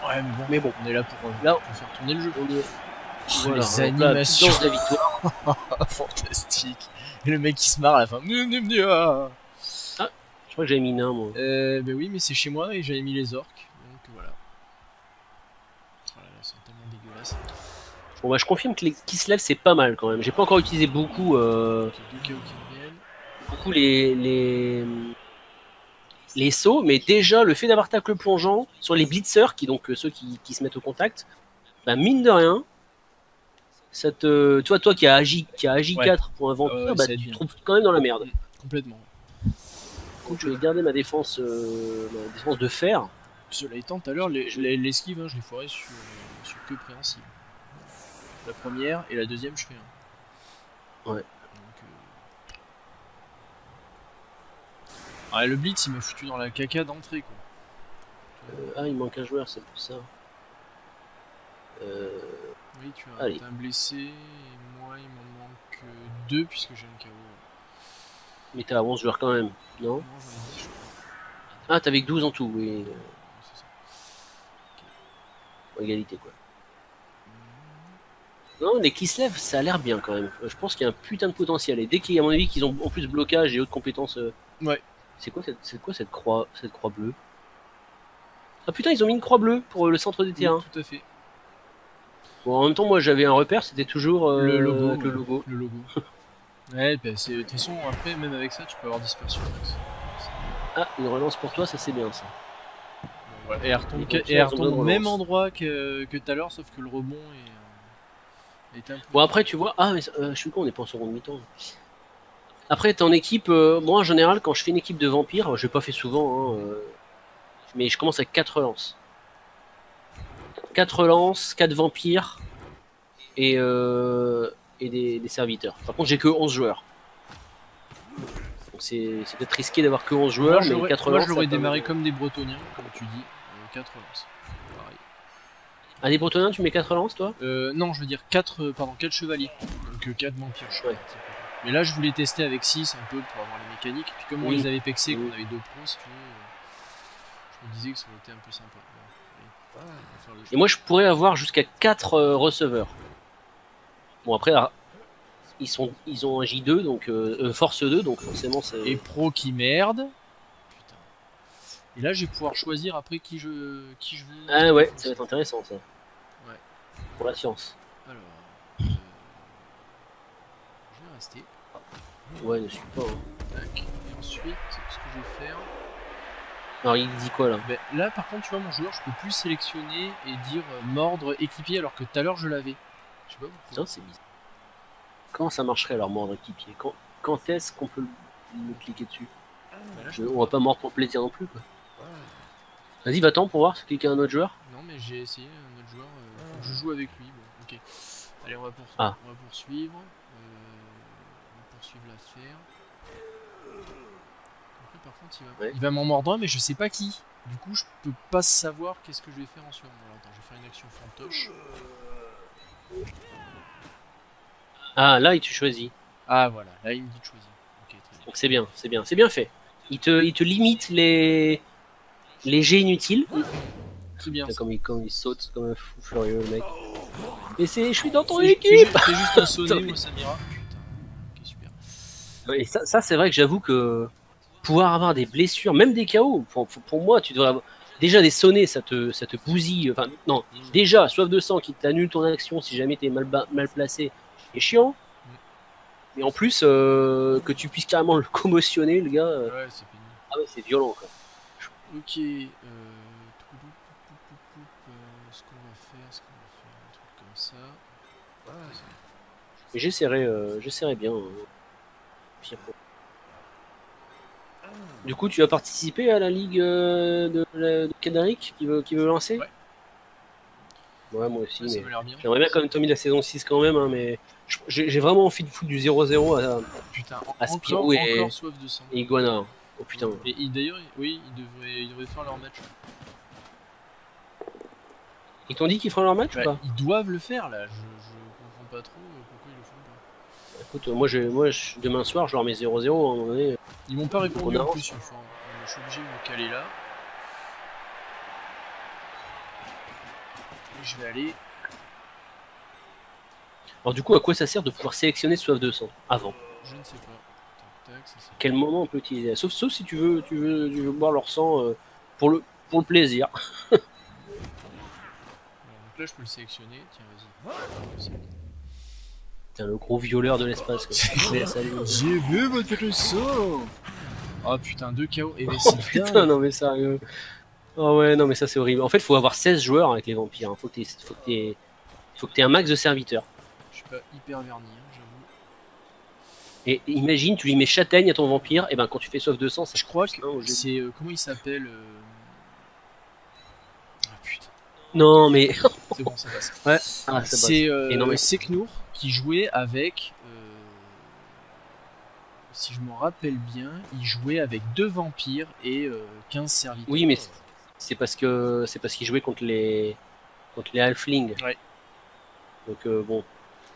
Ouais, mais bon, on est là pour faire tourner le jeu. Voilà, les animations de la victoire. fantastique. Et le mec qui se marre à la fin. Ah, je crois que j'avais mis nain moi. Bah oui, mais c'est chez moi et j'avais mis les orques. Donc voilà. Voilà, là, c'est tellement dégueulasse. Bon bah je confirme que les Kislev c'est pas mal quand même. J'ai pas encore utilisé beaucoup beaucoup les sauts, mais déjà le fait d'avoir tacle plongeant sur les blitzers, qui donc ceux qui se mettent au contact, bah mine de rien, ça te, toi qui a agi Ouais. 4 pour un vampire, bah tu te trouves quand même dans la merde. Complètement. Donc je vais garder ma défense de fer. Cela étant, tout à l'heure, l'esquive, hein, je l'ai foiré sur que préhensible. La première et la deuxième, je fais un. Ouais. Donc, le blitz, il m'a foutu dans la caca d'entrée, quoi. Ah, il manque un joueur, c'est pour ça. Oui, tu as un blessé, et moi, il m'en manque 2 puisque j'ai un KO. Mais t'as 11 joueurs quand même, non? Non, j'en ai 10, je crois. Ah, t'avais que 12 en tout, oui. C'est ça. Okay. Égalité, quoi. Non, les Kislev, ça a l'air bien quand même. Je pense qu'il y a un putain de potentiel. Et dès qu'il y a, à mon avis, qu'ils ont en plus blocage et autres compétences. Ouais. C'est quoi cette croix bleue? Ah putain, ils ont mis une croix bleue pour le centre des terrains. Oui, tout à fait. Bon, en même temps, moi j'avais un repère, c'était toujours le logo. avec le logo. Le logo. Ouais, bah, de toute façon, après, même avec ça, tu peux avoir dispersion. Ah, une relance pour toi, ça c'est bien ça. Bon, voilà. Et elle retombe au même endroit que tout à l'heure, sauf que le rebond est un peu... Bon, après, tu vois, mais je suis con, on est pas en seconde mi-temps. Après, t'es en équipe, moi en général, quand je fais une équipe de vampires, je l'ai pas fait souvent, hein, mais je commence avec 4 relances. 4 relances, 4 vampires et des serviteurs. Par contre, j'ai que 11 joueurs. Donc donc c'est peut-être risqué d'avoir que 11 joueurs, mais 4 moi lances. je l'aurais ça démarré permet- comme des Bretoniens, comme tu dis, 4 lances. Pareil. Ah, des Bretoniens, tu mets 4 lances, toi? Non, je veux dire 4 chevaliers. Donc 4 vampires, je suis Ouais. parti. Mais là, je voulais tester avec 6 un peu pour avoir les mécaniques. Et puis, comme on Oui. les avait pexés, Oui. qu'on avait 2 pros, si tu veux, je me disais que ça aurait été un peu sympa. Bon, allez, on va faire le Et moi, je pourrais avoir jusqu'à 4 receveurs. Bon, après, ils ont un J2, donc force 2, donc forcément, c'est. Et pro qui merde. Putain. Et là, je vais pouvoir choisir après qui je veux. Ah ouais, ça va être intéressant, ça. Ouais. Pour la science. Alors. Je vais rester. Ouais, ne suis pas. Hein. Tac. Et ensuite, ce que je vais faire. Alors, il dit quoi, là? Ben, là, par contre, tu vois, mon joueur, je peux plus sélectionner et dire mordre équipier alors que tout à l'heure je l'avais. Je sais pas pourquoi. Putain, c'est bizarre. Comment ça marcherait, alors, mordre équipier? Quand est-ce qu'on peut le cliquer dessus? Ben là, On va pas mordre pour plaisir non plus, quoi. Vas-y, va-t'en pour voir, cliquer un autre joueur. Non, mais j'ai essayé un autre joueur. Faut que je joue avec lui. Bon, ok. Allez, on va poursuivre. Ah. On va poursuivre. On va poursuivre l'affaire. Après, par contre, Ouais. il va m'en mordre un, mais je sais pas qui. Du coup, je peux pas savoir qu'est-ce que je vais faire en ce moment. Alors, attends, je vais faire une action fantoche. Ah, là, tu choisis. Ah, voilà. Là, il me dit de choisir. Ok, très bien. Donc c'est bien, c'est bien. C'est bien fait. Il te limite les jets inutiles. C'est bien. ça. Comme il saute comme un fou furieux, le mec. Et je suis dans ton Fais équipe. fais juste un sonnet, Attends, moi, Samira. Putain. Ok, super. Et ça c'est vrai que j'avoue que pouvoir avoir des blessures, même des KO, pour moi, tu devrais avoir... Déjà, des sonnets, ça te bousille. Enfin, non, déjà, soif de sang qui t'annule ton action si jamais t'es mal placé, c'est chiant. Mais en plus, que tu puisses carrément le commotionner, le gars. Ouais, c'est pénible. Ah ouais, c'est violent, quoi. Ok. Ce qu'on va faire, un truc comme ça. Mais j'essaierai bien. Pire. Du coup, tu as participé à la ligue de Kedaric qui veut lancer? Ouais. Ouais, moi aussi. Ouais, ça Mais m'a l'air bien. j'aimerais bien quand même Tommy la saison 6 quand même, hein, mais j'ai vraiment envie de foutre du 0-0 Putain, à Spirou encore, et encore soif de sang. Iguana. Oh putain. Et d'ailleurs, oui, ils devraient faire leur match. Ils t'ont dit qu'ils feront leur match Bah, ou pas? ils doivent le faire là. Je comprends pas trop pourquoi ils le font pas. Écoute, demain soir, je leur mets 0-0 à un moment donné. Ils m'ont pas répondu On en avance. plus une fois. Je suis obligé de me caler là. Et je vais aller. Alors du coup, à quoi ça sert de pouvoir sélectionner soif de sang avant? Je ne sais pas. Tac, tac, ça c'est. Quel moment on peut utiliser? Sauf si tu veux boire leur sang pour le plaisir. Alors, donc là, je peux le sélectionner. Tiens, vas-y. Putain, le gros violeur de l'espace. J'ai vu votre sang. Oh putain, 2 KO. Et c'est Putain, dingue. non mais sérieux. Oh ouais, non mais ça c'est horrible. En fait, faut avoir 16 joueurs avec les vampires. Hein. Faut que t'aies un max de serviteurs. Je suis pas hyper verni, hein, j'avoue. Et imagine, tu lui mets châtaigne à ton vampire, et ben quand tu fais soif de sang, ça Je crois que au jeu. c'est. Comment il s'appelle Ah putain. Non mais. C'est bon, ça passe. Ouais. Ah, ça C'est Et non, mais- Seknour qui jouait avec. Si je me rappelle bien, il jouait avec 2 vampires et 15 serviteurs. Oui, mais c'est parce qu'il jouait contre les halflings. Ouais. Donc bon,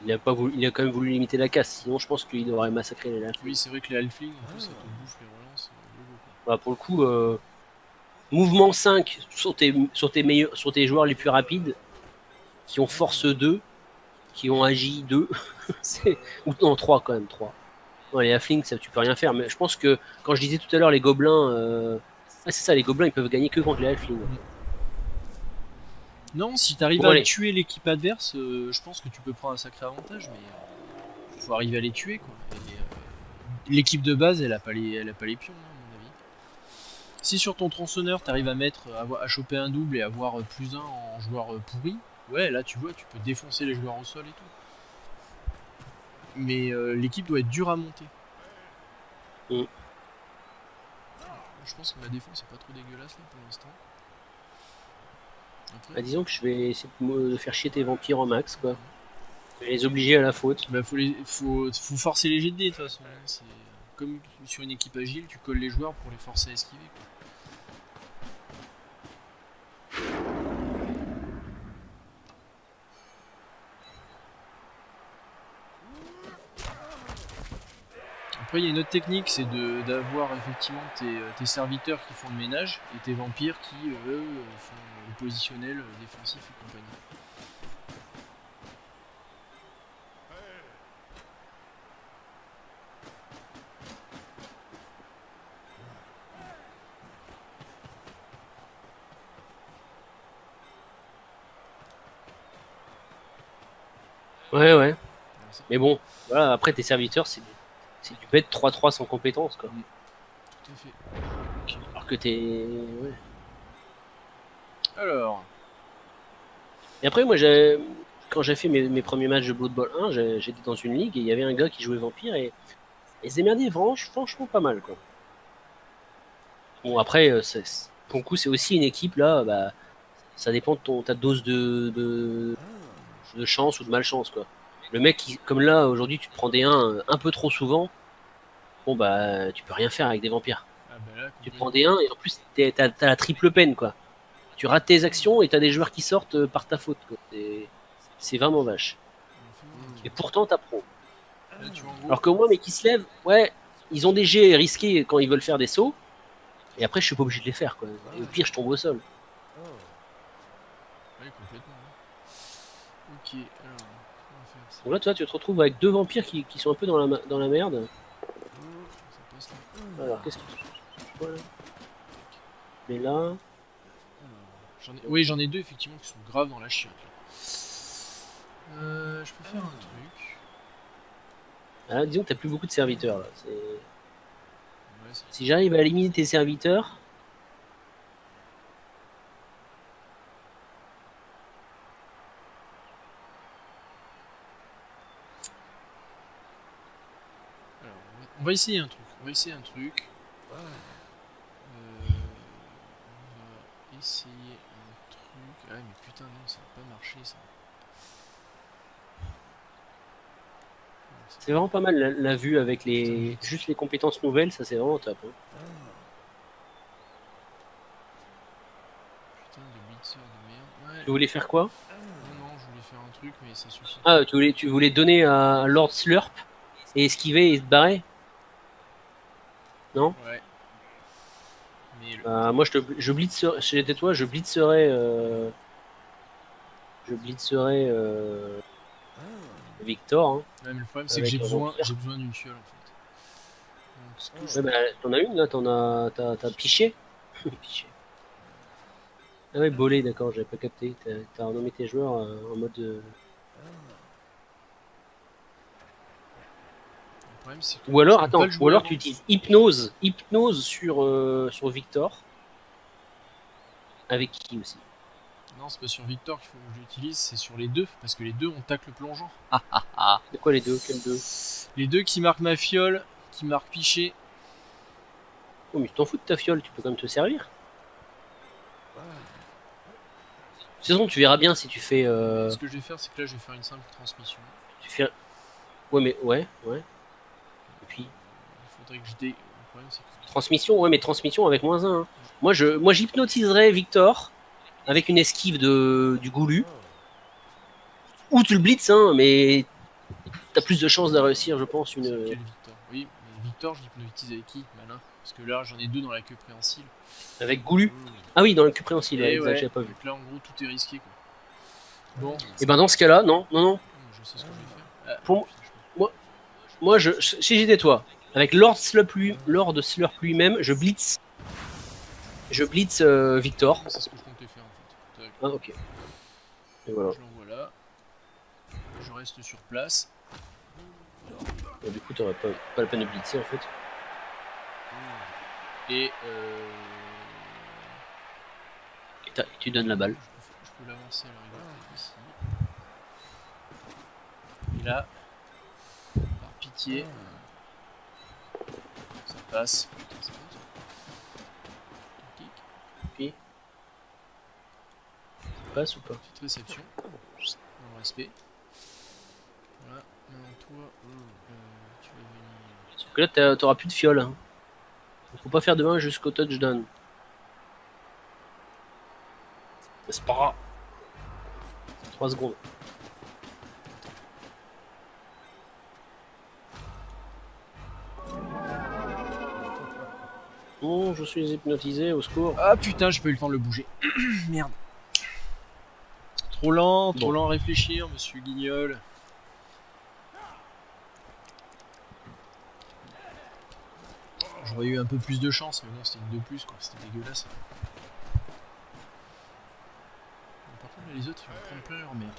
il a quand même voulu limiter la casse. Sinon, je pense qu'il aurait massacré les halflings. Oui, c'est vrai que les halflings, en plus, ça te bouffe les relances. Voilà, pour le coup, mouvement 5 sur tes joueurs les plus rapides, qui ont force 2, qui ont agi 2, ou non 3 quand même, 3. Ouais, les halflings, ça tu peux rien faire, mais je pense que quand je disais tout à l'heure les gobelins, c'est ça, les gobelins ils peuvent gagner que contre les halflings. Non, si t'arrives Bon, à allez. tuer l'équipe adverse, je pense que tu peux prendre un sacré avantage, mais faut arriver à les tuer quoi. Et, l'équipe de base, elle a pas les pions, hein, à mon avis. Si sur ton tronçonneur t'arrives à choper un double et avoir +1 en joueur pourri, ouais, là tu vois, tu peux défoncer les joueurs au sol et tout. Mais l'équipe doit être dure à monter. Mm. Je pense que ma défense est pas trop dégueulasse là pour l'instant. Après, Bah, disons que je vais essayer de faire chier tes vampires au max, quoi. Je vais les obliger à la faute. bah, faut forcer les jets de dés de toute façon. Hein, comme sur une équipe agile, tu colles les joueurs pour les forcer à esquiver, quoi. Après, il y a une autre technique, c'est d'avoir effectivement tes serviteurs qui font le ménage et tes vampires qui, eux, font le positionnel défensif et compagnie. Ouais. Mais bon, voilà, après tes serviteurs, c'est du bête 3-3 sans compétence, quoi. Tout à fait. Okay. Alors que t'es... Ouais. Alors... Et après, moi, quand j'ai fait mes premiers matchs de Blood Bowl 1, j'étais dans une ligue et il y avait un gars qui jouait vampire et il se démerdait franchement pas mal, quoi. Bon, après, ton coup, c'est aussi une équipe, là, bah, ça dépend de ta dose de chance ou de malchance, quoi. Le mec, comme là, aujourd'hui, tu te prends des 1 un peu trop souvent, bon, bah, tu peux rien faire avec des vampires. Ah bah là, tu prends des 1 et en plus, t'as la triple peine, quoi. Tu rates tes actions et t'as des joueurs qui sortent par ta faute, quoi. C'est vraiment vache. Et pourtant, t'as pro. Là, tu vois, en gros... Alors que moi, mais qui se lèvent, ouais, ils ont des jets risqués quand ils veulent faire des sauts. Et après, je suis pas obligé de les faire, quoi. Et au pire, je tombe au sol. Ouais, complètement. Ok, alors, on va faire ça. Donc là, toi, tu te retrouves avec 2 vampires qui sont un peu dans la merde. Ça passe là. Alors, qu'est-ce que tu fais là? Mais là... Oui, j'en ai 2 effectivement qui sont graves dans la chiotte. Je peux faire un truc. Ah, disons que t'as plus beaucoup de serviteurs, là. Ouais, si j'arrive à éliminer tes serviteurs... Alors, on va essayer un truc. On va essayer un truc. On va essayer un truc. Ah ouais, mais putain, non, ça va pas marcher ça. C'est vraiment pas mal la vue avec juste les compétences nouvelles, ça c'est vraiment top. Hein. Putain de blitzer de merde. Ouais. Tu voulais faire quoi? Non, je voulais faire un truc, mais ça suffit. Ah, tu voulais donner à Lord Slurp et esquiver et se barrer? Non? Ouais. Mais moi je blitzerais, si j'étais toi, je blitzerais Victor. Hein, ouais, mais le problème c'est que j'ai besoin d'une fiole en fait. Donc, ouais, bah, t'en as une là, t'as piché. Piché. Ah ouais, bolé, d'accord, j'avais pas capté. T'as renommé tes joueurs en mode. Le problème, c'est que ou alors, attends, ou alors tu utilises hypnose sur Victor. Avec qui aussi? Non, c'est pas sur Victor qu'il faut que je l'utilise, c'est sur les 2, parce que les 2 ont tacle plongeant. C'est quoi les deux? Quels 2? Les 2 qui marquent ma fiole, qui marquent piché. Oh, mais tu t'en fous de ta fiole, tu peux quand même te servir. De toute façon, tu verras bien si tu fais. Ce que je vais faire, c'est que là, je vais faire une simple transmission. Tu fais. Ouais, mais ouais. Et puis. Il faudrait que je Le problème, c'est que... Transmission, ouais, mais transmission avec -1. Hein. Moi, j'hypnotiserais Victor avec une esquive du goulu. Ou tu le blitz, hein, mais t'as plus de chances de réussir, je pense. Quel Victor? Oui, mais Victor, je l'hypnotise avec qui? Malin. Parce que là, j'en ai 2 dans la queue préhensile. Avec goulu? Ah oui, dans la queue préhensile, ouais, j'ai pas vu. Donc là, en gros, tout est risqué, quoi. Bon. Et ben dans ce cas-là, non. Je sais ce que je vais faire. Pour moi, si j'étais toi, avec Lord Slurp lui-même, je blitz Victor. C'est ce que je comptais faire en fait. Ah, ok. Et voilà. Je l'envoie là. Je reste sur place. Et du coup, t'aurais pas la peine de blitzer en fait. Et tu donnes la balle. Je peux l'avancer à la rigueur ici. Et là, par pitié, ça passe. Putain, ça passe. Puis, ça passe ou pas? Petite réception. Dans le respect. Voilà. Maintenant, toi, tu vas venir. que là, t'auras plus de fiole. Hein. Faut pas faire de 1 jusqu'au touchdown. C'est pas grave. 3 secondes. Bon, je suis hypnotisé, au secours. Ah putain, j'ai pas eu le temps de le bouger. Merde. Trop lent à réfléchir, monsieur Guignol. J'aurais eu un peu plus de chance, mais non, c'était une de plus, quoi. C'était dégueulasse. Par contre, les autres, ils vont prendre plein leur merde.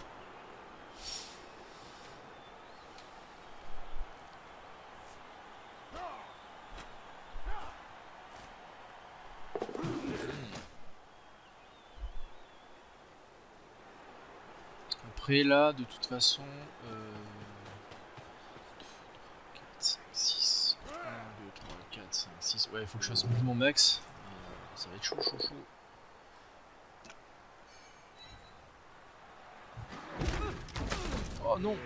Après, là, de toute façon... 4, 5, 6... 1, 2, 3, 4, 5, 6... Ouais, il faut que je fasse mouvement max. Ça va être chaud. Oh non.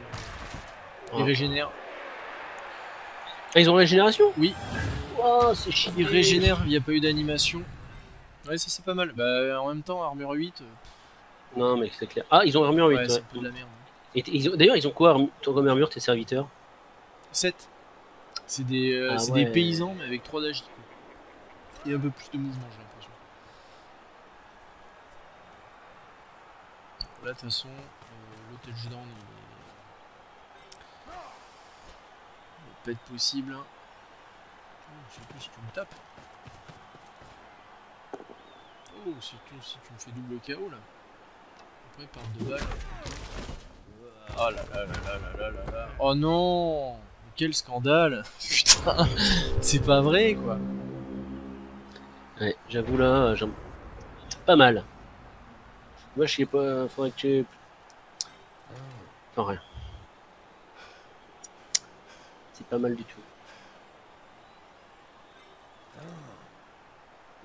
Il régénère. Ah, ils ont régénération? Oui. Oh, c'est chiant. Il régénère, il n'y a pas eu d'animation. Ouais, ça c'est pas mal. Bah, en même temps, armure 8... Non, mais c'est clair. Ah, ils ont armure 8. Ouais, c'est un peu de la merde. Et d'ailleurs, ils ont quoi comme armure, tes serviteurs? 7. C'est des, des paysans, mais avec 3 d'agi. Et un peu plus de mouvement, j'ai l'impression. Là, de toute façon, le touchdown, il peut être possible. Je sais plus si tu me tapes. Oh, si tu me fais double KO là. Après, par 2 balles. Oh là là là là là là là. Oh non! Quel scandale! Putain, c'est pas vrai quoi! Ouais, j'avoue là, pas mal. Moi, je sais pas, faudrait que tu. Enfin, rien. C'est pas mal du tout.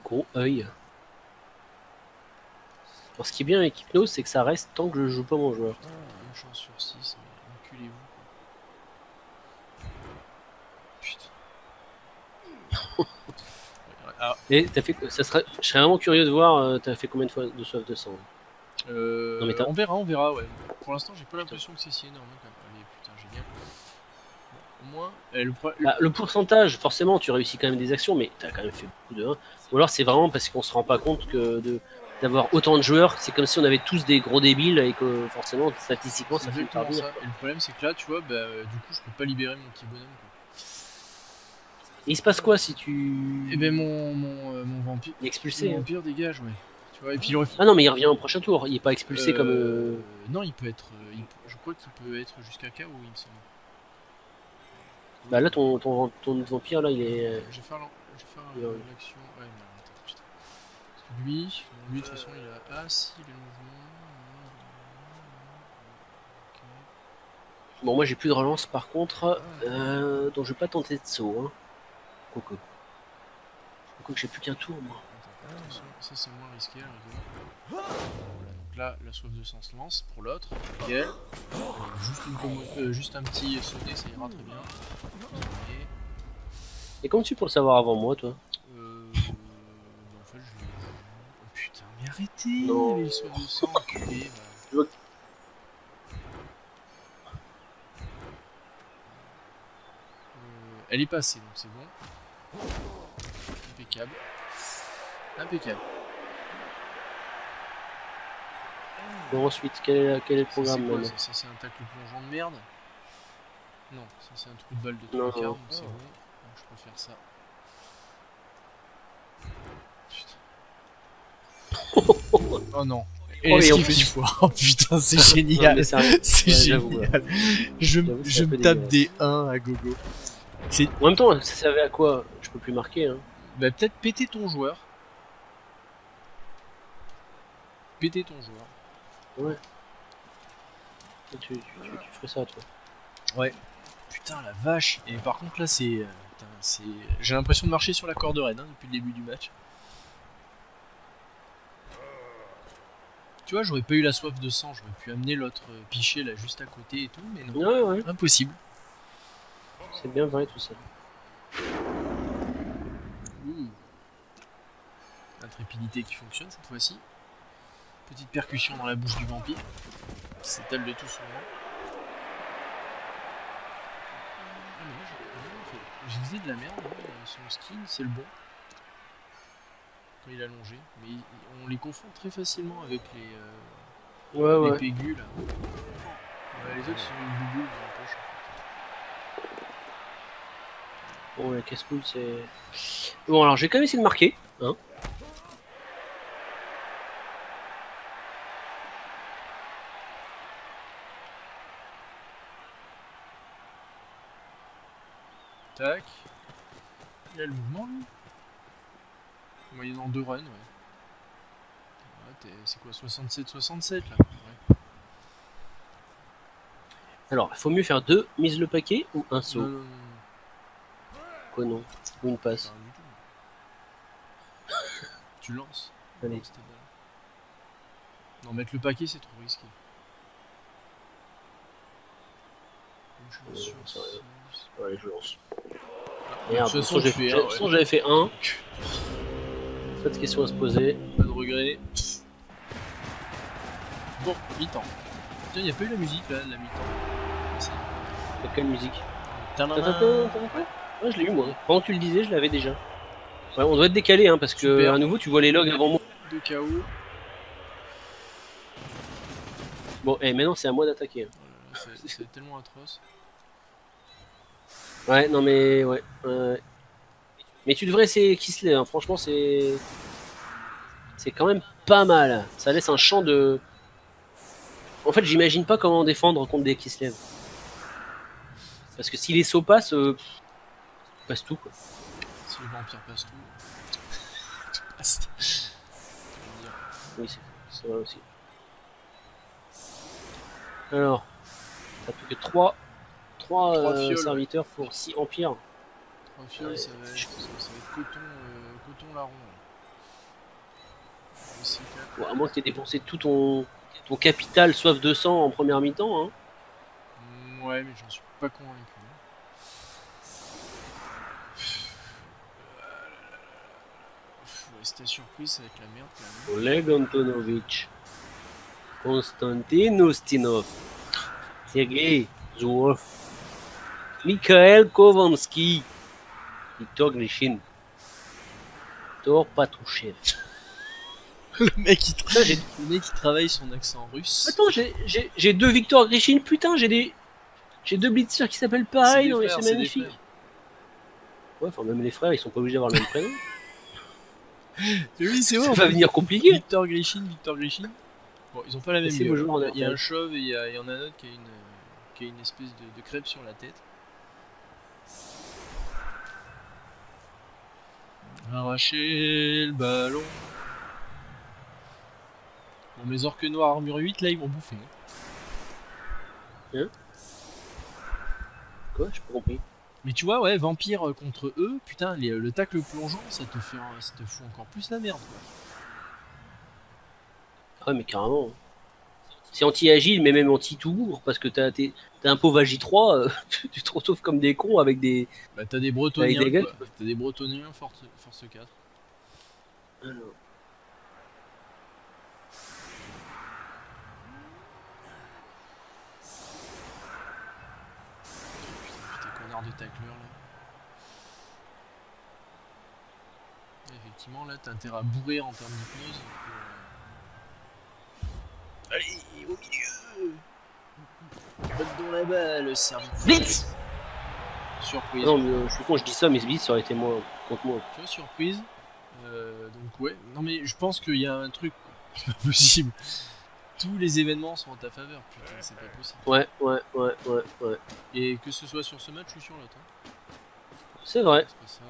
Gros œil. Alors, ce qui est bien avec Hypnose, c'est que ça reste tant que je joue pas mon joueur. Une chance sur 6, mais enculez-vous. Putain. Ah. Et t'as fait. Je serais vraiment curieux de voir, t'as fait combien de fois de soif de sang? Non, mais on verra, ouais. Pour l'instant, j'ai pas l'impression que c'est si énorme quand même. Allez, putain, génial. Bon, au moins, le pourcentage, forcément, tu réussis quand même des actions, mais t'as quand même fait beaucoup de 1. Ou alors c'est vraiment parce qu'on se rend pas compte que d'avoir autant de joueurs, c'est comme si on avait tous des gros débiles et que forcément, statistiquement, ça fait exactement bien. ça. Et le problème, c'est que là, tu vois, du coup, je peux pas libérer mon petit bonhomme. Quoi. Et il se passe quoi si tu. Eh ben, mon vampire. Il est expulsé. Mon vampire dégage, ouais. Tu vois, et puis Ah non, mais il revient au prochain tour. Il est pas expulsé comme. Non, il peut être. Je crois qu'il peut être jusqu'à KO, il me semble. Bah là, ton vampire, là, il est. Je vais faire l'action. Ouais, mais attends, putain. Parce que lui, de toute façon, il a. Ah, si, les mouvements. Okay. Bon, moi, j'ai plus de relance par contre. Donc, je vais pas tenter de saut. Hein. Quoique que j'ai plus qu'un tour, moi. Attention, ça c'est moins risqué, voilà, donc là, la soif de sang se lance pour l'autre. Nickel. Juste un petit sauté, ça ira très bien. Et comment tu pour le savoir avant moi, toi? En fait, oh putain, mais arrêtez non. Les soifs de sang, enculé. Elle est passée, donc c'est bon. Impeccable. Bon, ensuite, quel est le programme là ça c'est un tacle plongeant de merde. Non, ça c'est un trou de balle de 3 quarts, donc c'est bon. Donc je peux faire ça. Putain. Oh non. Et l'esquive du foie. Oh putain, c'est génial. C'est génial. Je me tape des 1 à gogo. En même temps, ça servait à quoi? Je peux plus marquer. Hein. Bah peut-être péter ton joueur. Ouais. Tu ferais ça, toi. Ouais. Putain, la vache. Et par contre, là, c'est... J'ai l'impression de marcher sur la corde raide depuis le début du match. Tu vois, j'aurais pas eu la soif de sang. J'aurais pu amener l'autre pichet là juste à côté et tout. Mais non. Ouais. Impossible. C'est bien vrai tout ça. Intrépidité qui fonctionne cette fois-ci. Petite percussion dans la bouche du vampire qui s'étale de tout son long. Ah mais là j'ai disais de la merde, son skin c'est le bon. Quand il est allongé. Mais on les confond très facilement avec les pégus là. Ouais, les autres sont une boubou dans la poche. Bon, la casse-couille c'est... Bon alors j'ai quand même essayé de marquer. Hein. Tac. Il a le mouvement lui. Moyennant 2 runs, ouais. C'est quoi 67-67 là ouais. Alors, il faut mieux faire 2 mises le paquet ou un saut. Non. Quoi non. Ou une passe. Tu lances. Allez. Non, mettre le paquet c'est trop risqué. Allez, je lance. Merde, de toute façon, j'avais fait 1. Cette question à se poser. Pas de regret. Bon, mi-temps. Tiens, il n'y a pas eu la musique là, la mi-temps. C'est quelle musique? Ouais, je l'ai eu moi. Pendant que tu le disais, je l'avais déjà. Ouais, on doit être décalé hein, parce que à nouveau tu vois les logs avant moi. De KO. Bon, et maintenant c'est à moi d'attaquer. Hein. Oh c'est tellement atroce. Ouais, non mais ouais. Mais tu devrais essayer Kislev, hein. Franchement c'est quand même pas mal. Ça laisse un champ de... En fait j'imagine pas comment défendre contre des Kislev. Parce que si les sauts passent, passe tout quoi. Si le vampire passe tout, tout passe. Oui, c'est vrai aussi. Alors, t'as plus que 3 serviteurs pour 6 empires. 3 fioles, ça va être coton larron. Bon, à moins que t'aies dépensé tout ton capital soif de sang en première mi-temps. Hein. Ouais, mais j'en suis pas convaincu. C'était surprise, ça va être la merde quand même. Oleg Antonovich, Konstantin Ustinov, Sergei Zurov, Mikhail Kovansky, Viktor Grishin, Tor Patrushev. Le mec qui travaille son accent russe. Attends, j'ai 2 Viktor Grishin, putain, j'ai 2 blitzers qui s'appellent pareil, non mais c'est magnifique. Ouais, enfin même les frères, ils sont pas obligés d'avoir le même prénom. Oui, c'est vrai. Ça va venir compliqué. Viktor Grishin. Bon, ils ont pas la même gueule. Il y a un chauve et il y en a un autre qui a une espèce de crêpe sur la tête. Arracher le ballon. Bon, mes orques noirs armure 8 là ils vont bouffer. Hein? Quoi? J'ai pas compris. Mais tu vois, ouais, vampire contre eux, putain, le tacle plongeant, ça te fout encore plus la merde quoi. Ouais, mais carrément. C'est anti-agile, mais même anti-tout, parce que t'as un pauvre J3, tu te retrouves comme des cons avec des... Bah t'as des bretoniens, quoi. T'as des bretoniens force 4. Alors. Putain, connard de tacleur là. Effectivement, là t'as intérêt à bourrer en termes d'hypnose. Allez, au milieu. Botte dans la balle, service. Blitz. Surprise. Non, mais je suis con, je dis ça, mais ce blitz ça aurait été moi contre moi. Tu vois, surprise. Donc ouais. Non mais je pense qu'il y a un truc. C'est pas possible. Tous les événements sont en ta faveur. Putain, c'est pas possible. Ouais. Et que ce soit sur ce match ou sur l'autre. Hein. C'est vrai. C'est pas ça.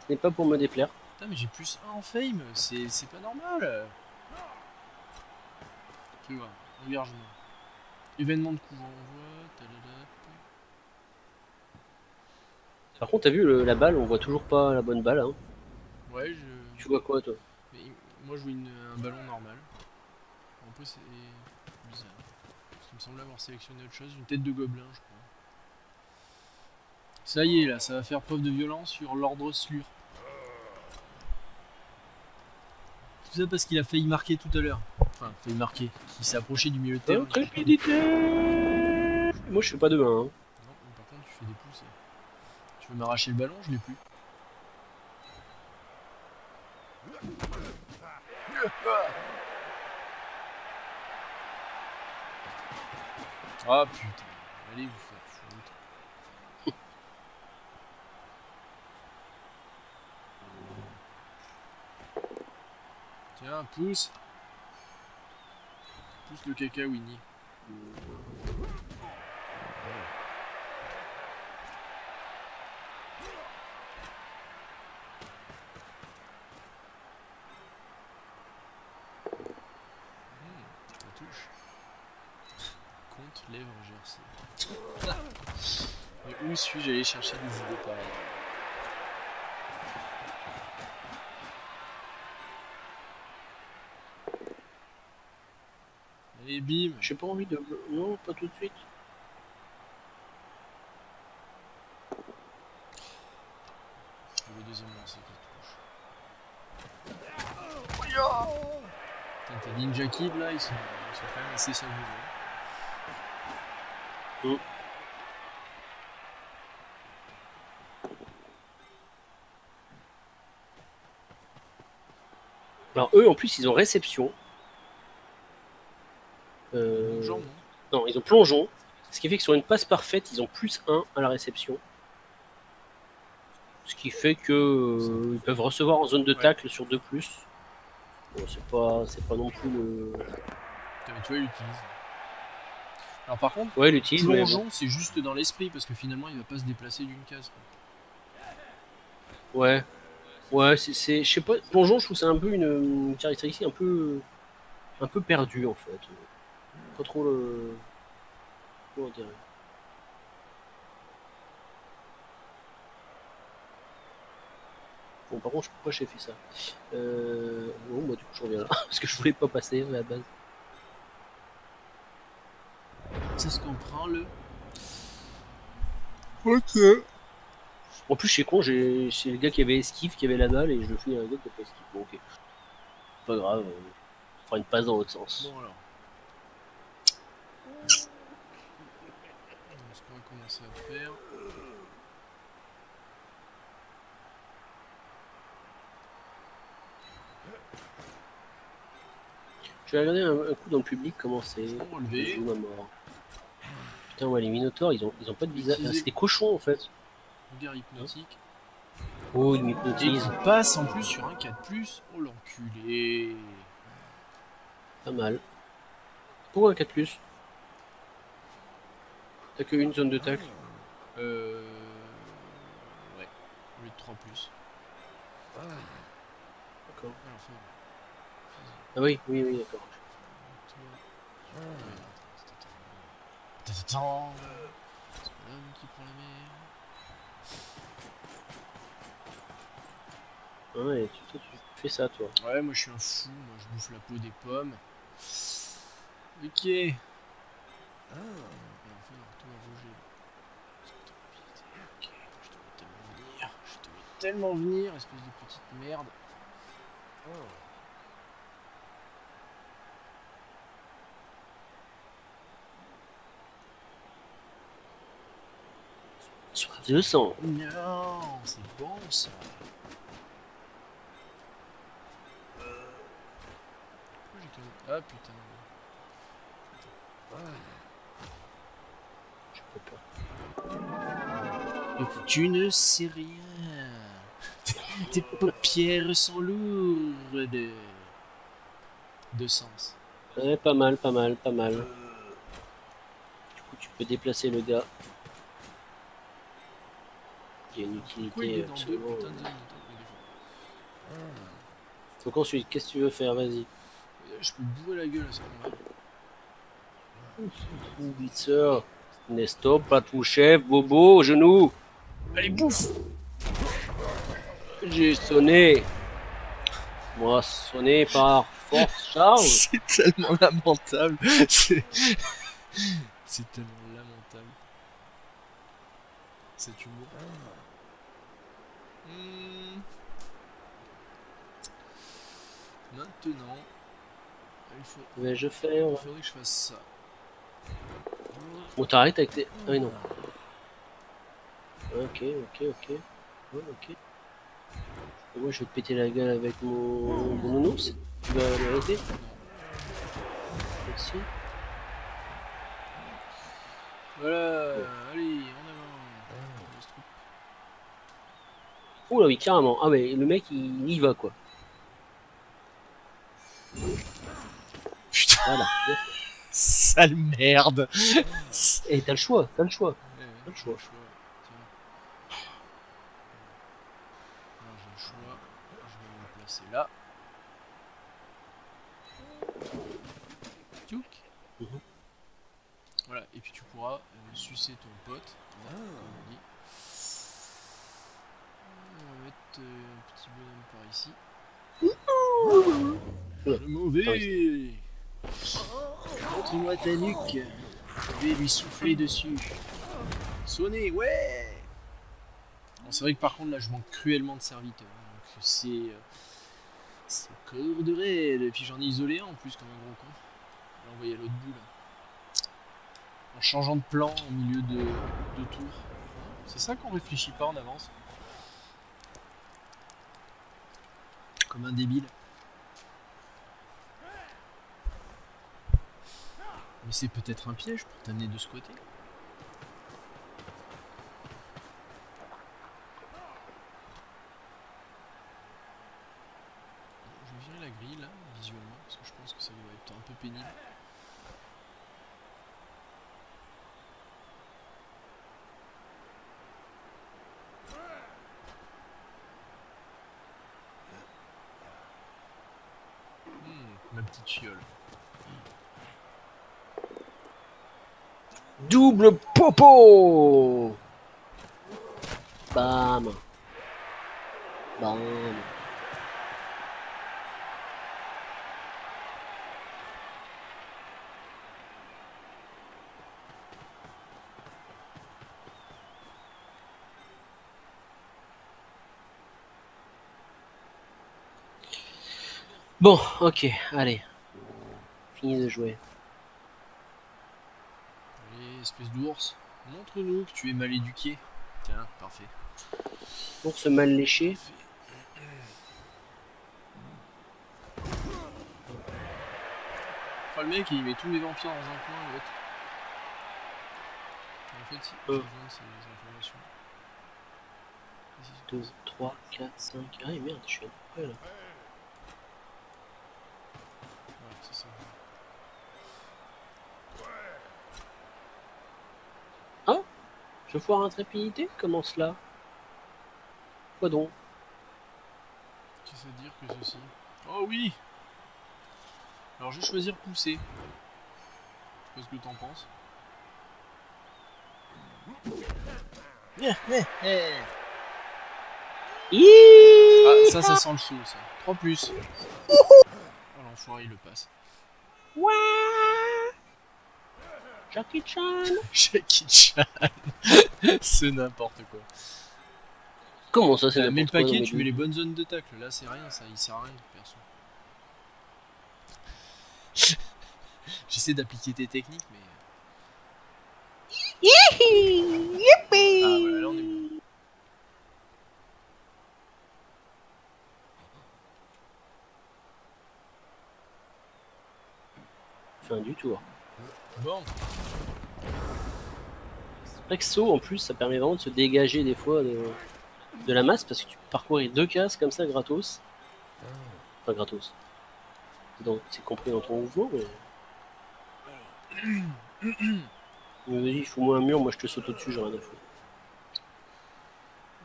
Ce n'est pas pour me déplaire. Putain, mais j'ai plus 1 en fame. C'est pas normal. Tu vois, engagement. Événement de couvent, on voit. Par contre, t'as vu la balle, on voit toujours pas la bonne balle. Hein. Ouais, Tu vois quoi, toi? Mais moi, je vois un ballon normal. En plus, c'est bizarre. Parce qu'il me semble avoir sélectionné autre chose, une tête de gobelin, je crois. Ça y est, là, ça va faire preuve de violence sur l'ordre Slur. Tout ça parce qu'il a failli marquer tout à l'heure. Enfin, failli marquer. Il s'est approché du milieu de terrain. Intrépidité. Moi, je fais pas de 1. Hein. Non, mais par contre, tu fais des pouces. Tu veux m'arracher le ballon, je l'ai plus. Ah putain, allez vous faire foutre. Tiens, pousse. Pousse le caca, Winnie. La touche. Compte lèvres GRC. Mais où suis-je allé chercher des idées pareilles? Allez, bim. J'ai pas envie de... Non, pas tout de suite. Le deuxième lancer qui touche. Putain, tes Ninja Kid là, ils sont quand même assez savoureux. Alors eux, en plus, ils ont réception. Plongeon, non? Non, ils ont plongeon. Ce qui fait que sur une passe parfaite, ils ont plus 1 à la réception. Ce qui fait que ils peuvent recevoir en zone de tacle sur 2+. Bon, c'est pas non plus le... Putain, mais tu vois, il utilise. Alors par contre, Ouais, il utilise, mais plongeon, bon. c'est juste dans l'esprit parce que finalement, il va pas se déplacer d'une case. Quoi. Ouais. Ouais, c'est... Je sais pas, plongeon, je trouve que c'est un peu une caractéristique un peu perdue, en fait. Pas trop le... Comment dire? Bon, par contre, pourquoi j'ai fait ça? Bon, moi, du coup, je reviens là. Parce que je voulais pas passer à la base. C'est ce qu'on prend le. Ok. En plus, c'est con, c'est le gars qui avait esquive, qui avait la balle, et je fais un gars qui a pas esquive. Bon, ok. Pas grave, on fera une passe dans l'autre sens. Bon, alors. Ce qu'on va commencer à faire. Je vais regarder un coup dans le public comment c'est. Relevé. À mort. Putain, ouais, les Minotaurs, ils ont pas de visage. Ah, c'est des cochons en fait. Regard hypnotique. Oh, ils Et m'hypnotisent. qui passe en plus sur un 4+. Oh l'enculé. Pas mal. Pourquoi un 4+? T'as que une zone de tacle? Ouais. Au lieu de 3+. D'accord. Alors, fais. Ah oui, d'accord. Attends. C'est pas l'homme qui prend la mer. Ouais, toi, tu fais ça, toi. Ouais, moi je suis un fou, moi je bouffe la peau des pommes. Ok. Et enfin, toi, Roger. Ok, je te vois tellement venir. Je te vois tellement venir, espèce de petite merde. Sur 200. Non, c'est bon ça. Pourquoi j'ai quand même... Ah putain. J'ai pas peur. Tu ne sais rien. Tes paupières sont lourdes de sens. Ouais, pas mal. Du coup, tu peux déplacer le gars. Il y a une Pourquoi il est utilité dans deux absolument. putains de zones? Donc ensuite, qu'est-ce que tu veux faire? Vas-y. Je peux bourrer la gueule à ce moment-là. Blitzer. Nestor, pas tout chef, Bobo, au genou. Allez, bouffe! J'ai sonné. Moi, sonné par force charge. C'est tellement lamentable. C'est tellement lamentable. Cet humour. Maintenant, il faut... Mais je fais. il faudrait que je fasse ça. Bon, t'arrêtes avec tes. Ah oui, non. Ok. Ouais, ok. Et moi, je vais te péter la gueule avec mon nounours. Tu vas l'arrêter? Merci. Voilà, allez, en avant. Oula, oui, carrément. Ah, mais le mec, il y va, quoi. Putain, Voilà. sale merde. Et t'as le choix. Ouais, le choix. Tiens. Alors j'ai le choix. Je vais me placer là. Tchouk. Voilà, et puis tu pourras sucer ton pote. Voilà, comme on dit. On va mettre un petit bonhomme par ici. Je m'en vais. Montre-moi ta nuque. Je vais lui souffler dessus. Sonner, ouais. Bon, c'est vrai que par contre là je manque cruellement de serviteurs. Donc c'est corps de raid. Et puis j'en ai isolé un en plus comme un gros con. Je l'ai envoyé à l'autre bout là. En changeant de plan au milieu de tour. C'est ça qu'on réfléchit pas en avance. Comme un débile. Mais c'est peut-être un piège pour t'amener de ce côté. Je vais virer la grille là, visuellement, parce que je pense que ça va être un peu pénible. Ma petite fiole. Double popo. Bam. Bon, ok, allez. Fini de jouer. Allez, espèce d'ours, montre-nous que tu es mal éduqué. Tiens, parfait. Ours mal léché. Enfin, le mec il met tous les vampires dans un coin, l'autre. En fait, il besoin de ces informations. 2, 3, 4, 5. Ah merde, je suis à là. Ouais, c'est ça. Ah, je foire intrépidité. Comment cela? Quoi donc? Qu'est-ce à dire que ceci? Oh oui. Alors je vais choisir pousser. Je sais pas ce que t'en penses. Ah, ça sent le saut, ça. 3 plus. Oh, l'enfoiré, il le passe. Jackie Chan. Jackie Chan. C'est n'importe quoi. Comment ça, c'est Mets le n'importe quoi? paquet, tu mets les bonnes zones de tacle. Là, c'est rien, ça. Il sert à rien, perso. J'essaie d'appliquer tes techniques, mais... Ah, voilà, là, on est bon. Fin du tour. Bon. C'est vrai que saut, en plus, ça permet vraiment de se dégager des fois de la masse, parce que tu peux parcourir 2 cases comme ça, gratos. Enfin, gratos. Donc, c'est compris dans ton mouvement, mais... Vas-y, fous-moi un mur, moi je te saute au-dessus, j'ai rien à foutre.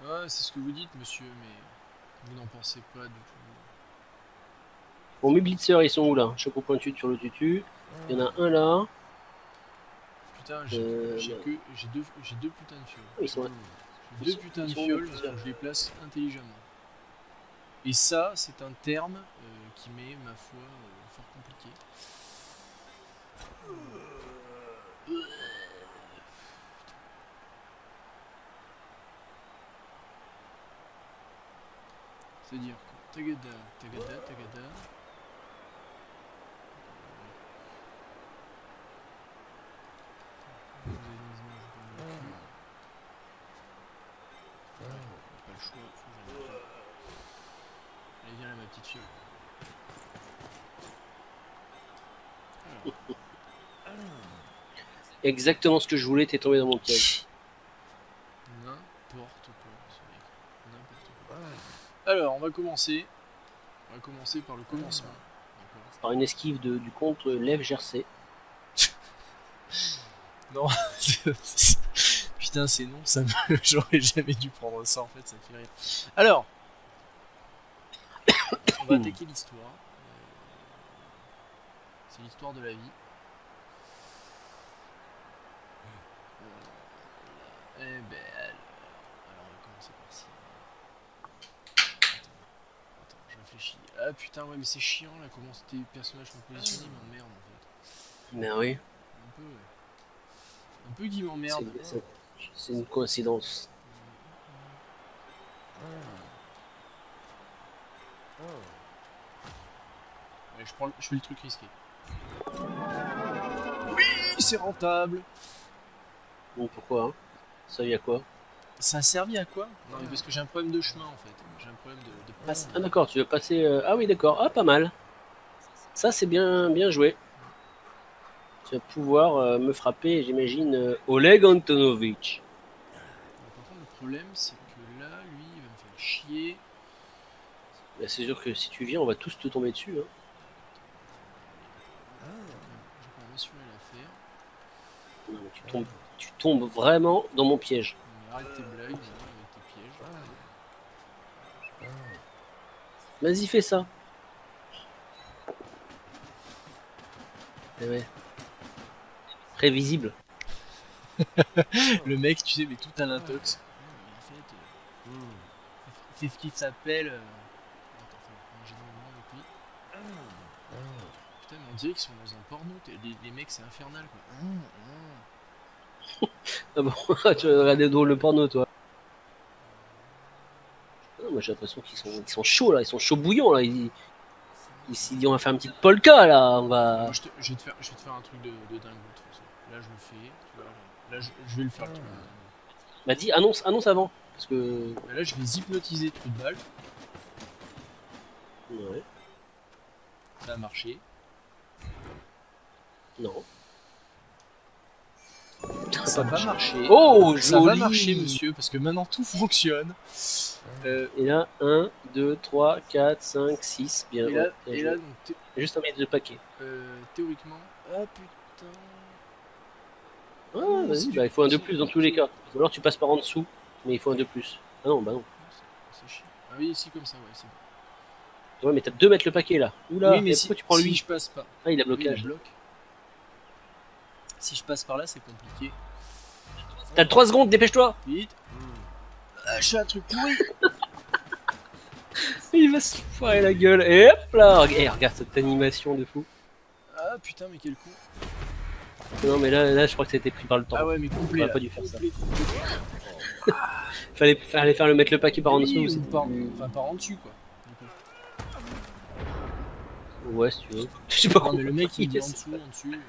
Ouais, c'est ce que vous dites, monsieur, mais vous n'en pensez pas du tout. Bon, mes blitzers, ils sont où là? Chapeau pointu sur le tutu. Il y en a un là. Putain, j'ai deux putains de fioles. Oh, ils sont... J'ai deux putains de fioles, donc je les place intelligemment. Et ça, c'est un terme qui m'est, ma foi, fort compliqué. C'est-à-dire que tagada, tagada, tagada. fiole. Exactement ce que je voulais, t'es tombé dans mon piège. N'importe quoi, ce mec. N'importe quoi. Alors, on va commencer. On va commencer par le commencement. D'accord. Par une esquive du contre Lève Jersey. Non, putain, c'est non, ça me... j'aurais jamais dû prendre ça en fait, ça me fait rire. Alors, on va attaquer l'histoire. C'est l'histoire de la vie. Eh ben, alors on va commencer par ci. Attends, je réfléchis. Ah putain, ouais, mais c'est chiant là, comment tes personnages sont positionnés, ils m'emmerdent en fait. Ben oui, Un peu qui m'emmerde. c'est une coïncidence. Ouais, je fais le truc risqué. Oui, c'est rentable. Bon, pourquoi hein? Ça y a quoi? Ça a servi à quoi? Non, mais parce que j'ai un problème de chemin en fait. J'ai un problème de passe. Ah d'accord, tu veux passer... Ah oui d'accord, ah pas mal. Ça c'est bien joué. Tu vas pouvoir me frapper, j'imagine, Oleg Antonovich. Par contre, le problème, c'est que là, lui, il va me faire chier. Ben, c'est sûr que si tu viens, on va tous te tomber dessus. Hein. Je vais quand même assurer l'affaire. Non, mais tu tombes vraiment dans mon piège. Mais arrête tes blagues, avec tes pièges. Vas-y, fais ça. Eh ouais. Prévisible. Le mec, tu sais, mais tout à l'intox. En fait, c'est ce qui s'appelle. Attends, j'ai mis le nom depuis. Putain, mais on dirait qu'ils sont dans un porno. Les mecs, c'est infernal quoi. Ah bon, tu vas regarder le porno, toi. Ah, moi j'ai l'impression qu'ils sont chauds là, ils sont chauds bouillants là. Ils on va faire une petite polka là, on va. Moi, je vais te faire un truc de dingue de toute façon. Là, je le fais. Tu vois, là, je vais le faire. Bah dis, annonce avant. Parce que. Bah, là, je vais hypnotiser trou de balle. Ouais. Ça a marché. Non. Ça va marcher. Oh, joli. Ça va marcher, monsieur, parce que maintenant tout fonctionne. Et là, 1, 2, 3, 4, 5, 6. Bien. Et là, donc, juste un mètre de paquet. théoriquement. Ah putain. Ah, vas-y, bah il faut un de plus dans tous les cas. Ou alors tu passes par en dessous, mais il faut un de plus. Ah non, bah non. C'est chiant. Ah oui, ici comme ça, ouais, c'est bon. Ouais, mais t'as 2 mètres le paquet là. Oula, oui, mais pourquoi tu prends lui? Si je passe pas. Ah, il a Oui, blocage. il bloque. Si je passe par là, c'est compliqué. T'as 3 secondes, dépêche-toi. Vite. Ah, je fais un truc pourri. Il va se foirer la gueule. Et hop là. Eh, regarde cette animation de fou. Ah putain, mais quel con. Non, mais là je crois que c'était pris par le temps. Ah ouais, mais On complet. aurait pas dû faire ça. Complet. Fallait faire le mettre le paquet par en dessous. Oui, enfin, par en dessus, quoi. Ouais, si tu veux. Je sais pas Non, mais le mec, il dit en est. dessous, en dessus.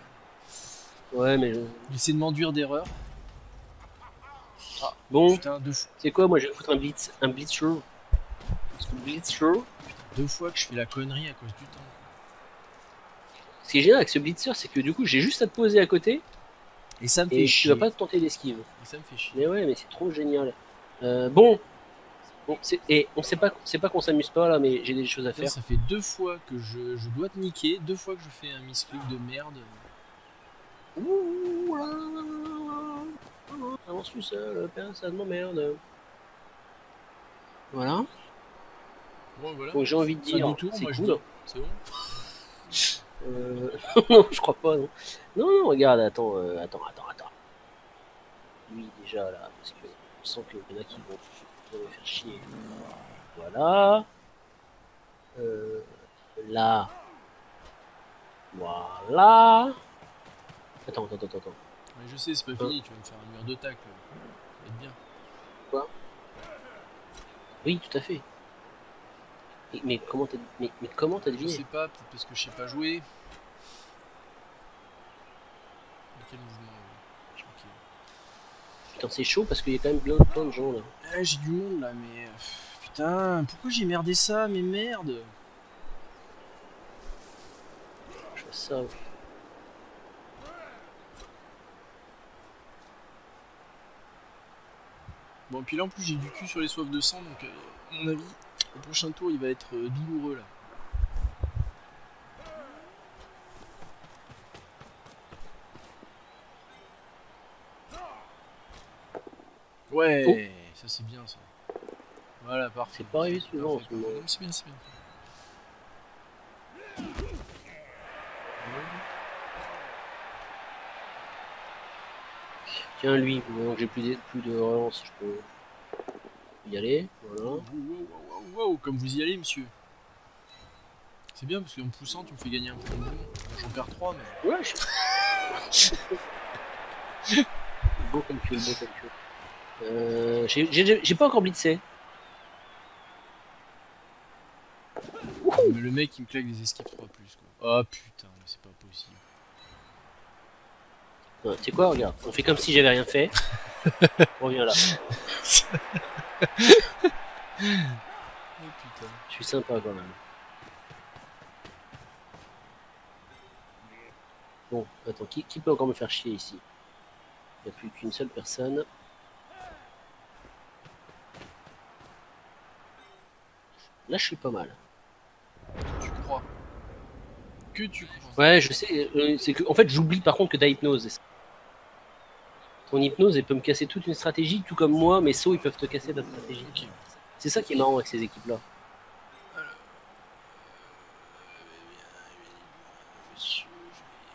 Ouais, mais. Il essaie de m'enduire d'erreur. Ah, Bon, putain, c'est quoi, moi je vais foutre un blitz through. Parce que blitz through. 2 fois que je fais la connerie à cause du temps. Ce qui est génial avec ce blitzer, c'est que du coup j'ai juste à te poser à côté Et ça me fait et tu chier. vas pas te tenter d'esquive. Et ça me fait chier. Mais ouais, mais c'est trop génial. Bon, et on sait pas qu'on s'amuse pas là, mais j'ai des choses à faire. Ça fait 2 fois que je dois te niquer, 2 fois que je fais un misclick de merde. Ouh là, avance tout seul, personne m'emmerde. Voilà. Bon, voilà. Donc j'ai envie de dire, c'est cool. C'est bon. Non, je crois pas, non. Non, regarde, attends. Lui, déjà, là, parce que je sens qu'il y en a qui vont me faire chier. Voilà. Là. Voilà. Attends. Mais je sais, c'est pas fini, tu vas me faire un mur de tacle. Ça va être bien. Quoi? Oui, tout à fait. Mais comment t'as deviné? Je sais pas, peut-être parce que je sais pas jouer. Quel mouvement tranquille. Putain, c'est chaud parce qu'il y a quand même plein de gens là. Ah, j'ai du monde là, mais. Putain, pourquoi j'ai merdé ça? Mais merde! ça. Bon, puis là en plus j'ai du cul sur les soifs de sang, donc à mon avis, le prochain tour il va être douloureux là. Ouais, ça c'est bien ça. Voilà, parfait. C'est pas arrivé souvent en ce moment. Non, c'est bien, c'est bien. Tiens, lui, donc j'ai plus de relance, je peux y aller. Voilà. Wow, comme vous y allez, monsieur. C'est bien parce qu'en poussant, tu me fais gagner un point de mouvement. J'en perds 3, mais. Ouais, beau calcul, beau calcul. J'ai pas encore blitzé. Mais le mec il me claque des esquives 3 plus quoi. Oh putain, mais c'est pas possible. Tu sais quoi, regarde, on fait comme si j'avais rien fait. Reviens là. Oh putain. Je suis sympa quand même. Bon, attends, qui peut encore me faire chier ici? Il n'y a plus qu'une seule personne. Là, je suis pas mal. Tu crois? Que tu crois? Ouais, je sais. C'est que, en fait, j'oublie par contre que t'as hypnose. Ton hypnose, elle peut me casser toute une stratégie, tout comme moi, mes sauts, ils peuvent te casser ta stratégie. Ok. C'est ça qui est marrant avec ces équipes-là. Monsieur,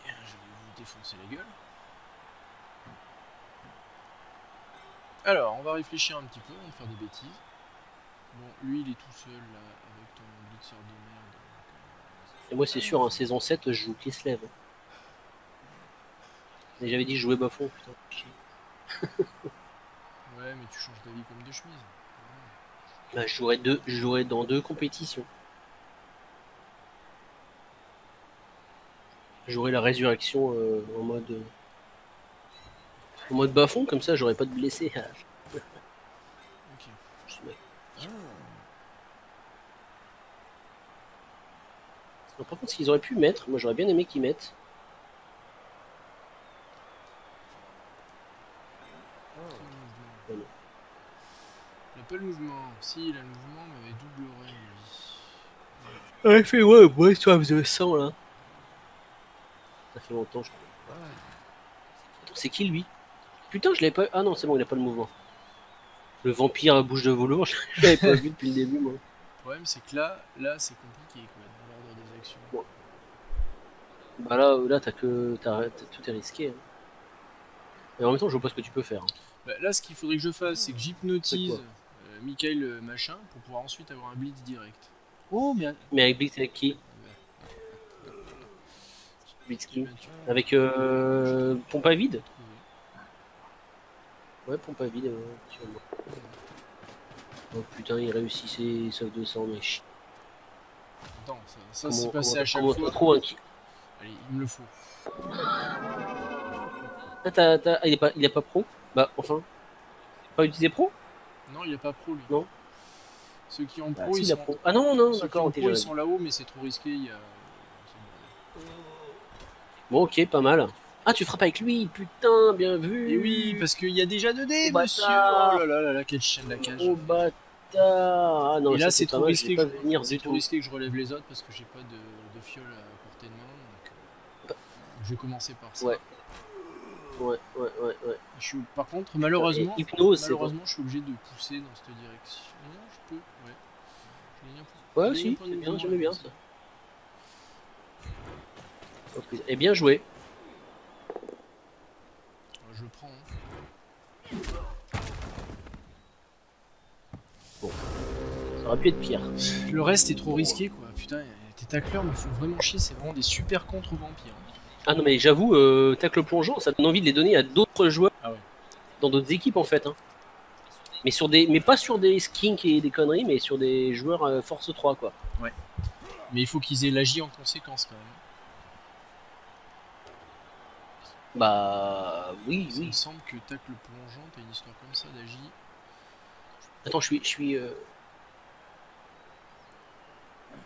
je vais vous défoncer la gueule. Alors, on va réfléchir un petit peu, on va faire des bêtises. Bon, lui il est tout seul là, avec ton blitzer de merde. Et moi, c'est sûr, en saison 7, je joue Kislev. Et j'avais dit jouer bas-fond, putain. Chier. Ouais, mais tu changes d'avis comme de chemise. Bah, je jouerai dans 2 compétitions. J'aurai la résurrection en mode bas-fond, comme ça, j'aurai pas de blessés. Ok. Alors, par contre, ce qu'ils auraient pu mettre, moi j'aurais bien aimé qu'ils mettent. Il n'a pas le mouvement. Si, il a le mouvement, mais avec double oreille, lui. Ouais, fais ouais, soif de sang là. Ça fait longtemps, je crois. Attends, c'est qui lui? Putain, je l'avais pas. Ah non, c'est bon, il a pas le mouvement. Le vampire à bouche de velours, je l'avais pas vu depuis le début, moi. Le problème, c'est que là c'est compliqué, quoi, dans l'ordre des actions. Bon. Bah là, tout est risqué. Hein. Et en même temps, je vois pas ce que tu peux faire. Hein. Bah, là, ce qu'il faudrait que je fasse, c'est que j'hypnotise C'est Michael machin pour pouvoir ensuite avoir un blitz direct. Oh, mais. Mais avec Blitz, avec qui? Blitz qui? Avec pompe à vide? Ouais, pompe à vide, sûrement. Oh putain, il réussit ses sauf 200, mais chut. Attends, ça c'est passé à chaque fois. Trop un qui... Allez, il me le faut. Ah, il est pas pro? Bah, enfin. Pas utilisé pro? Non, il a pas pro lui. Non. Ceux qui ont Bah, pro, si, ils il a sont. pro. Ah non, Ceux qui d'accord, ont ok, pro, ils sont là-haut, mais c'est trop risqué. Il y a. Bon, ok, pas mal. Ah, tu frappes avec lui, putain, bien vu. Et oui, parce qu'il y a déjà 2 dés, Oh, monsieur. bâtard. Oh là là, quel chien de la cage. Oh bâtard. Ah non, Et là, ça, c'est pas trop mal, risqué. je vais pas venir du trop tout. risqué que je relève les autres parce que j'ai pas de fiole à portée de main. Donc, je vais commencer par ça. Ouais. Par contre, malheureusement, Hypnose, je suis obligé de pousser dans cette direction. Non, je peux. Ouais. Je gagne un point. Ouais, Je gagne un si, point de c'est bien, mouvement, j'aimais bien là, ça. Et bien joué. Je le prends. Hein. Bon. Ça aurait pu être pire. Le reste est trop risqué, quoi. Putain, tes tacleurs me font vraiment chier. C'est vraiment des super contre vampires. Ah non, mais j'avoue, tacle plongeant, ça donne envie de les donner à d'autres joueurs. Ah ouais. Dans d'autres équipes en fait. Hein. Mais pas sur des skinks et des conneries, mais sur des joueurs force 3 quoi. Ouais. Mais il faut qu'ils aient l'agi en conséquence quand même. Bah oui. Il me semble que tacle plongeant, t'as une histoire comme ça d'agi. Attends, je suis.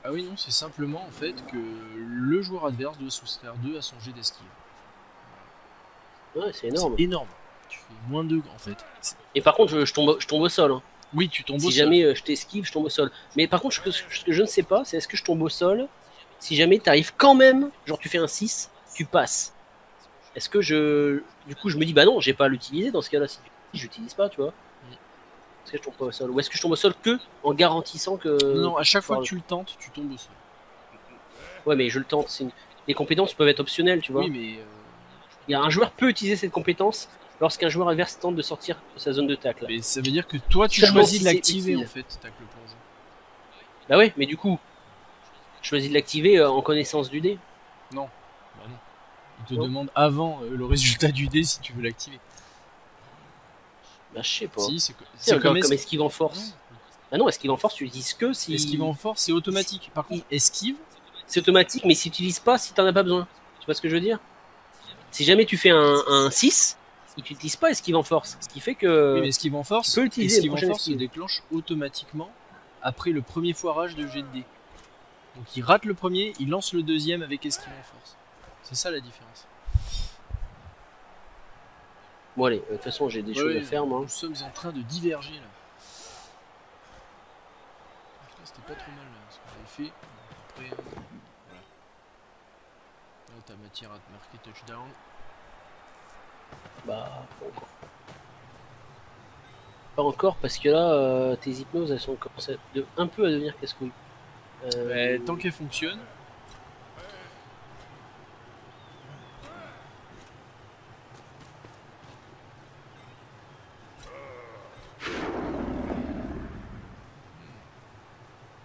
Ah oui, non, c'est simplement en fait que le joueur adverse doit soustraire 2 à son jet d'esquive. Ouais, c'est énorme. C'est énorme. Tu fais moins 2 en fait. Et par contre, je tombe au sol. Hein. Oui, tu tombes au Si sol. jamais je t'esquive, je tombe au sol. Mais par contre, ce que je ne sais pas, c'est est-ce que je tombe au sol si jamais tu arrives quand même, genre tu fais un 6, tu passes. Est-ce que du coup, je me dis, bah non, j'ai pas à l'utiliser dans ce cas-là. Si j'utilise pas, tu vois. Est-ce que je tombe pas au sol? Ou est-ce que je tombe au sol que en garantissant que. Non, à chaque fois que tu le tentes, tu tombes au sol. Ouais, mais je le tente. Les compétences peuvent être optionnelles, tu vois. Oui, mais. Un joueur peut utiliser cette compétence lorsqu'un joueur adverse tente de sortir de sa zone de tacle. Mais ça veut dire que toi, tu Seulement choisis si de c'est l'activer utile. en fait, tacle plongeon. Bah ouais, mais du coup, je choisis de l'activer en connaissance du dé. Non. Bah non. Il te demande avant le résultat du dé si tu veux l'activer. Bah je sais pas. Si, c'est comme esquive en force. Ah non, esquive en force, tu utilises que si. Esquive en force, c'est automatique. Par contre, esquive. C'est automatique, mais si tu n'utilises pas, si t'en as pas besoin. Tu vois ce que je veux dire? Si jamais tu fais un 6, il t'utilise pas esquive en force. Ce qui fait que. Oui, mais esquive en force, tu peux utiliser esquive en force se déclenche automatiquement après le premier foirage de jet de dé. Donc il rate le premier, il lance le deuxième avec esquive en force. C'est ça la différence. Bon allez, de toute façon j'ai des choses à faire moi. Nous sommes en train de diverger là. C'était pas trop mal là, ce qu'on avait fait. Après, voilà. Là t'as matière à te marquer touchdown. Bah, pas encore parce que là, tes hypnoses elles sont commencées un peu à devenir casse-couilles. Tant qu'elles fonctionnent.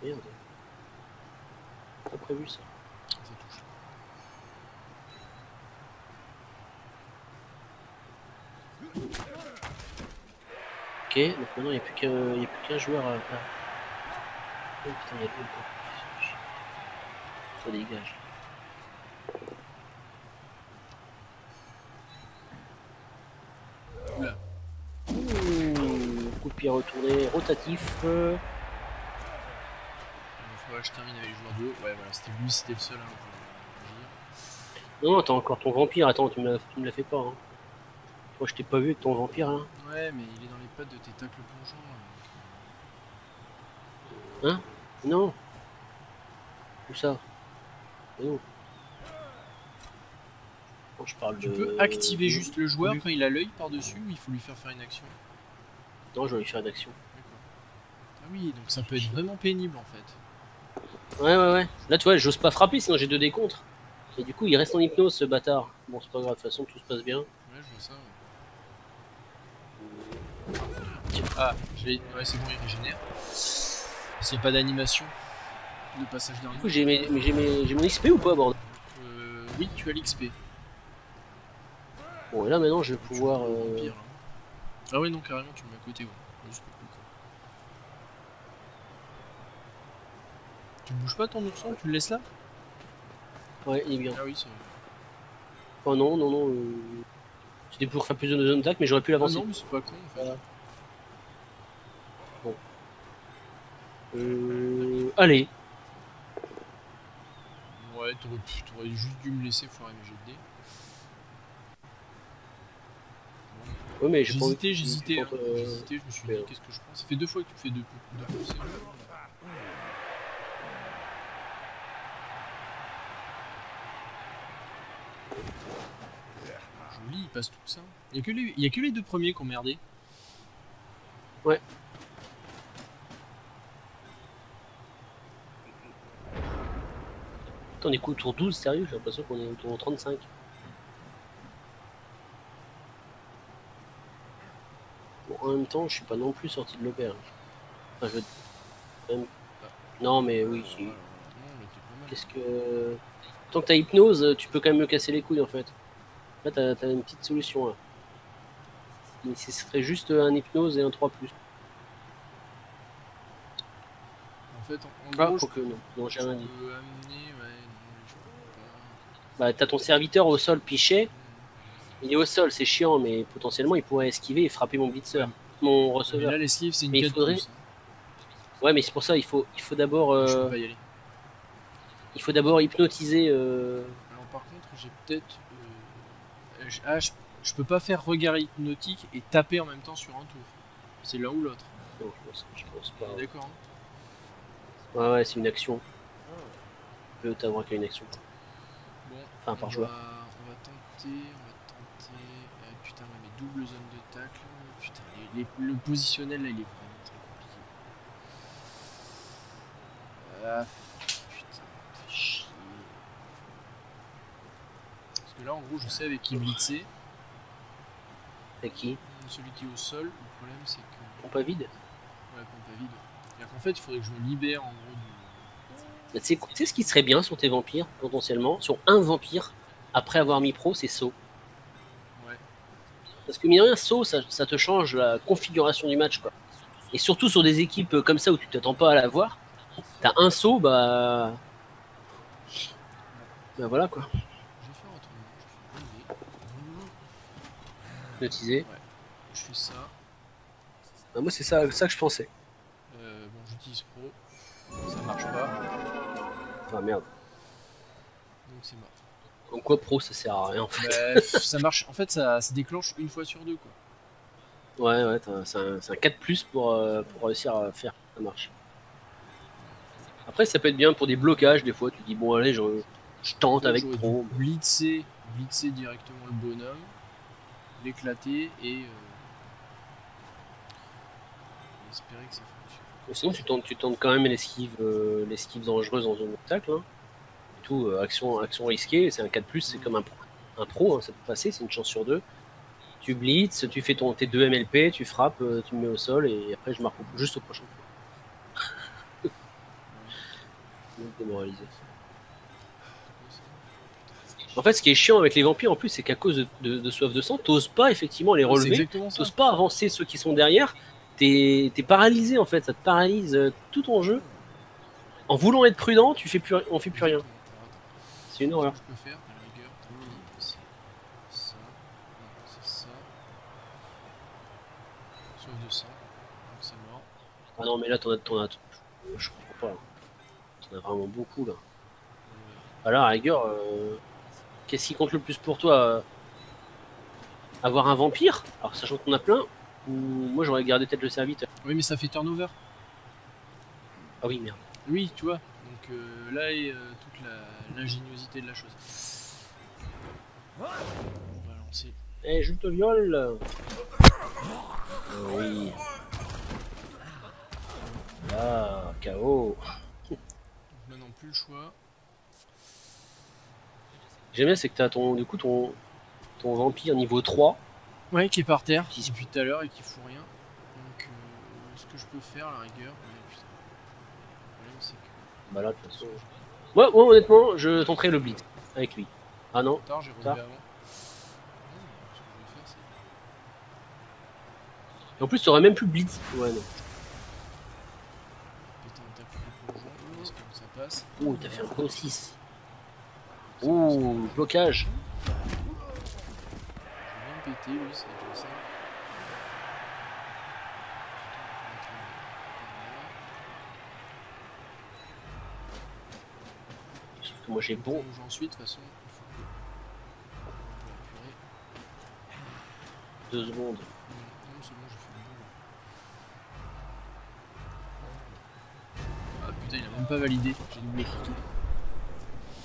Merde. Pas prévu ça. Ça touche. Ok, donc maintenant il n'y a plus qu'un joueur à. Oh putain, il y a plus encore. Ça dégage. Oula. Coup de pied retourné, rotatif. Il faudra que je termine avec les joueurs de haut. Ouais, voilà, c'était lui, c'était le seul. Hein, non, t'as encore ton vampire. Attends, tu me l'as fait pas. Hein. Moi, je t'ai pas vu avec ton vampire là. Ouais, mais il est dans les pattes de tes tacles plongeants. Hein? Non. Où ça? Non. Quand je parle tu peux activer juste le joueur quand il a l'œil par-dessus ou il faut lui faire une action? Non, je vais lui faire une action. Ah oui, donc ça peut être vraiment pénible en fait. Ouais. Là, tu vois, j'ose pas frapper sinon j'ai 2 dés contre. Et du coup, il reste en hypnose ce bâtard. Bon, c'est pas grave, de toute façon, tout se passe bien. Ouais, je vois ça. Ouais. Ah, ouais, c'est bon, il régénère. S'il n'y a pas d'animation de passage d'un. Du coup, j'ai mon XP ou pas, bordel? Oui, tu as l'XP. Bon, et là maintenant, je vais pouvoir. Vampire, ah ouais, non, carrément, tu le mets à côté, ouais. Juste pour le coup. Tu bouges pas ton ourson, tu le laisses là? Ouais, il est bien. Ah oui, c'est vrai. Oh non. C'était pour faire plus de zone d'attaque, mais j'aurais pu l'avancer. Non, mais c'est pas con en fait. Voilà. Bon. Allez. Ouais, t'aurais juste dû me laisser foirer mes jets de dés. Ouais, mais j'hésitais, je me suis dit, Ouais. qu'est-ce que je prends? Ça fait 2 fois que tu fais 2 pouces. Joli, il passe tout ça. Il y a que les 2 premiers qui ont merdé. Ouais. Attends, on est quoi, tour 12, sérieux? J'ai l'impression qu'on est autour de 35. Bon, en même temps, je suis pas non plus sorti de l'auberge. Enfin, non, mais oui, si. Qu'est-ce que. Tant que t'as hypnose, tu peux quand même me casser les couilles en fait. Là, t'as une petite solution là. Mais ce serait juste un hypnose et un 3+. En fait, en gros, que non, j'ai rien dit. Bah, t'as ton serviteur au sol piché. Il est au sol, c'est chiant, mais potentiellement il pourrait esquiver et frapper mon blitzer, mon receveur. Mais là, l'esquive, c'est une mais 4 pouces. Ouais, mais c'est pour ça, il faut d'abord. Je peux pas y aller. Il faut d'abord hypnotiser. Alors par contre, j'ai peut-être... je peux pas faire regard hypnotique et taper en même temps sur un tour. C'est l'un ou l'autre. Non, je pense pas. On est d'accord, hein. Ouais, c'est une action. Tu peux t'avoir qu'à une action. Bon, Enfin, par joueur. On va tenter... putain, ouais, mais double zone de tacle. Putain, le positionnel là, il est vraiment très compliqué. Ah, putain, fait chier. Parce que là, en gros, je sais avec qui blitzer. Avec qui? Celui qui est au sol, le problème c'est que... Pompe à vide. Ouais, pompe à vide. C'est-à-dire qu'en fait, il faudrait que je me libère en gros du... Tu sais ce qui serait bien sur tes vampires, potentiellement? Sur un vampire, après avoir mis pro, c'est saut. Ouais. Parce que mine de rien, saut, ça te change la configuration du match, quoi. Et surtout sur des équipes comme ça où tu t'attends pas à l'avoir, t'as un saut, bah voilà quoi. Je vais faire autrement. Je vais faire Hypnotiser. ouais. Je fais ça. Bah, moi, c'est ça que je pensais. Bon, j'utilise pro. Ça marche pas. Ah merde. Donc c'est mort. Comme quoi, pro, ça sert à rien en fait. Bah, ça marche. En fait, ça se déclenche une fois sur deux, quoi. Ouais, c'est un 4+ pour réussir à faire. Ça marche. Après, ça peut être bien pour des blocages, des fois. Tu dis, bon, allez, je tente avec pro. Blitzer directement le bonhomme, l'éclater et espérer que ça fonctionne. Sinon, tu tentes quand même l'esquive dangereuse en zone d'obstacle. Hein. Tout, action risquée, c'est un 4+, c'est comme un pro, hein, ça peut passer, c'est une chance sur deux. Tu blitz, tu fais tes 2 MLP, tu frappes, tu me mets au sol et après je marque juste au prochain tour. Démoralisé. En fait, ce qui est chiant avec les vampires en plus, c'est qu'à cause de soif de sang, t'oses pas effectivement les relever, t'oses pas avancer ceux qui sont derrière, t'es paralysé en fait, ça te paralyse tout ton jeu. En voulant être prudent, on fait plus rien. C'est une horreur. Ce que je peux faire, à la rigueur, c'est ça, c'est ça. Soif de sang, donc c'est mort. Ah non, mais là, je comprends pas. T'en as vraiment beaucoup là. Alors, à la rigueur, qu'est-ce qui compte le plus pour toi? Avoir un vampire? Alors, sachant qu'on a plein, ou moi j'aurais gardé peut-être le serviteur. Oui, mais ça fait turnover. Ah oui, merde. Oui, tu vois. Donc là est toute l'ingéniosité de la chose. On va lancer. Eh, je te viole. Oui. Là, KO. Donc maintenant plus le choix. J'aime bien, c'est que t'as ton vampire niveau 3. Ouais, qui est par terre depuis tout à l'heure et qui fout rien. Donc ce que je peux faire à la rigueur. Ouais, putain. Le problème c'est que. Bah là, de toute façon. Moi, honnêtement, je tenterai le blitz avec lui. Ah non. Tard, j'ai relevé avant. Ce que je vais faire, c'est. Et en plus, t'aurais même plus blitz. Ouais, non. Péter un tacle de plongeon, en espérant que ça passe. Ouh, t'as fait un pro 6. Ouh, blocage. Je vais bien péter, oui, c'est déjà ça. Sauf que moi j'ai bon. Ensuite, de toute façon, il faut que. 2 secondes. Non, c'est bon, j'ai fait le bon. Ah putain, il a même pas validé, j'ai doublé cliqué.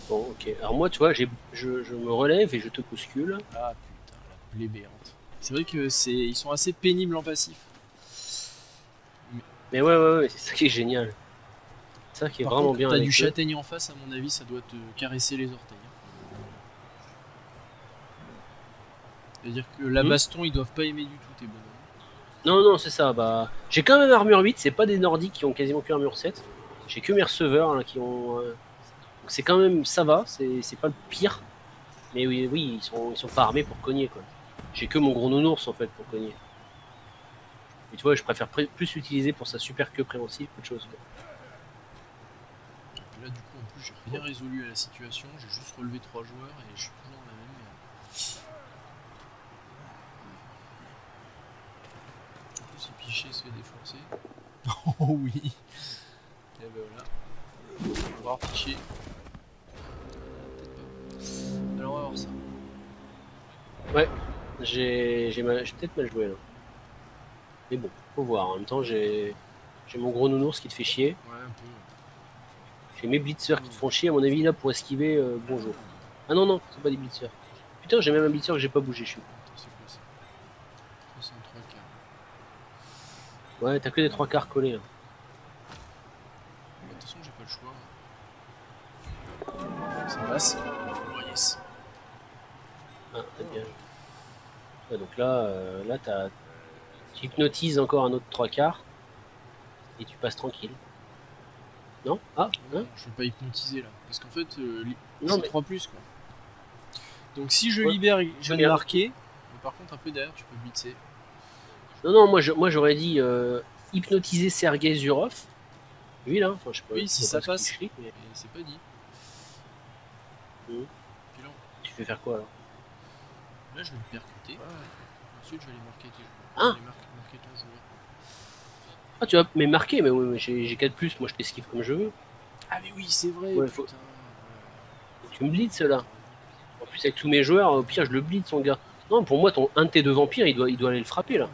Bon, ok. Alors moi, tu vois, je me relève et je te bouscule. Ah putain, la plaie béante. C'est vrai que ils sont assez pénibles en passif. Mais ouais, c'est ça qui est génial. C'est ça qui est Par vraiment contre, bien. T'as avec du eux. châtaigne en face, à mon avis, ça doit te caresser les orteils. C'est-à-dire que la baston, ils doivent pas aimer du tout tes bonhommes. Non, c'est ça. Bah, j'ai quand même armure 8, c'est pas des nordiques qui ont quasiment que armure 7. J'ai que mes receveurs là, qui ont. Donc c'est quand même. Ça va, c'est pas le pire. Mais oui, ils sont pas armés pour cogner quoi. J'ai que mon gros nounours en fait pour cogner. Et tu vois, je préfère plus l'utiliser pour sa super queue préventive qu'autre chose. Quoi. Et là, du coup, en plus, j'ai rien résolu à la situation. J'ai juste relevé 3 joueurs et je suis toujours dans la même merde. En plus, il Piché se fait défoncer. Oh oui. Et ben voilà. On va voir Piché. J'ai peut-être mal joué là. Mais bon, faut voir. En même temps, j'ai mon gros nounours qui te fait chier. Ouais, un peu. J'ai mes blitzers qui te font chier. À mon avis, là, pour esquiver, bonjour. Ah non, non, c'est pas des blitzers. Putain, j'ai même un blitzer que j'ai pas bougé, je suis. Attends, c'est quoi ça? 63 quarts. Ouais, t'as que des 3 quarts collés. Là. De toute façon, j'ai pas le choix. Ça passe. Oh yes. Ah, t'as bien. Ouais, donc là, tu hypnotises encore un autre 3 quarts. Et tu passes tranquille. Non? Ah, hein? Non, je vais pas hypnotiser là. Parce qu'en fait, Non, c'est mais 3 plus quoi. Donc si je Ouais. libère, je viens de Regarde. marquer. Mais par contre, un peu derrière, tu peux blitzer. non, non, moi j'aurais dit hypnotiser Sergei Zurov. Lui là, enfin je sais pas. Oui, si je vois ça pas ce qu'il passe. crie, mais Et c'est pas dit. Mhm. Puis là, tu fais faire quoi alors? là, je vais le percuter. Ensuite, je vais aller marquer tes Ah. je vais aller marquer ton joueur. Ah, tu vas mais marquer, mais oui, mais j'ai 4 plus, moi je t'esquive comme je veux. Ah mais oui, c'est vrai, Ouais, putain. Tu me blitzes là. En plus, avec tous mes joueurs, au pire, je le blitz, son gars. Non, pour moi, un de tes deux vampires, il doit aller le frapper là.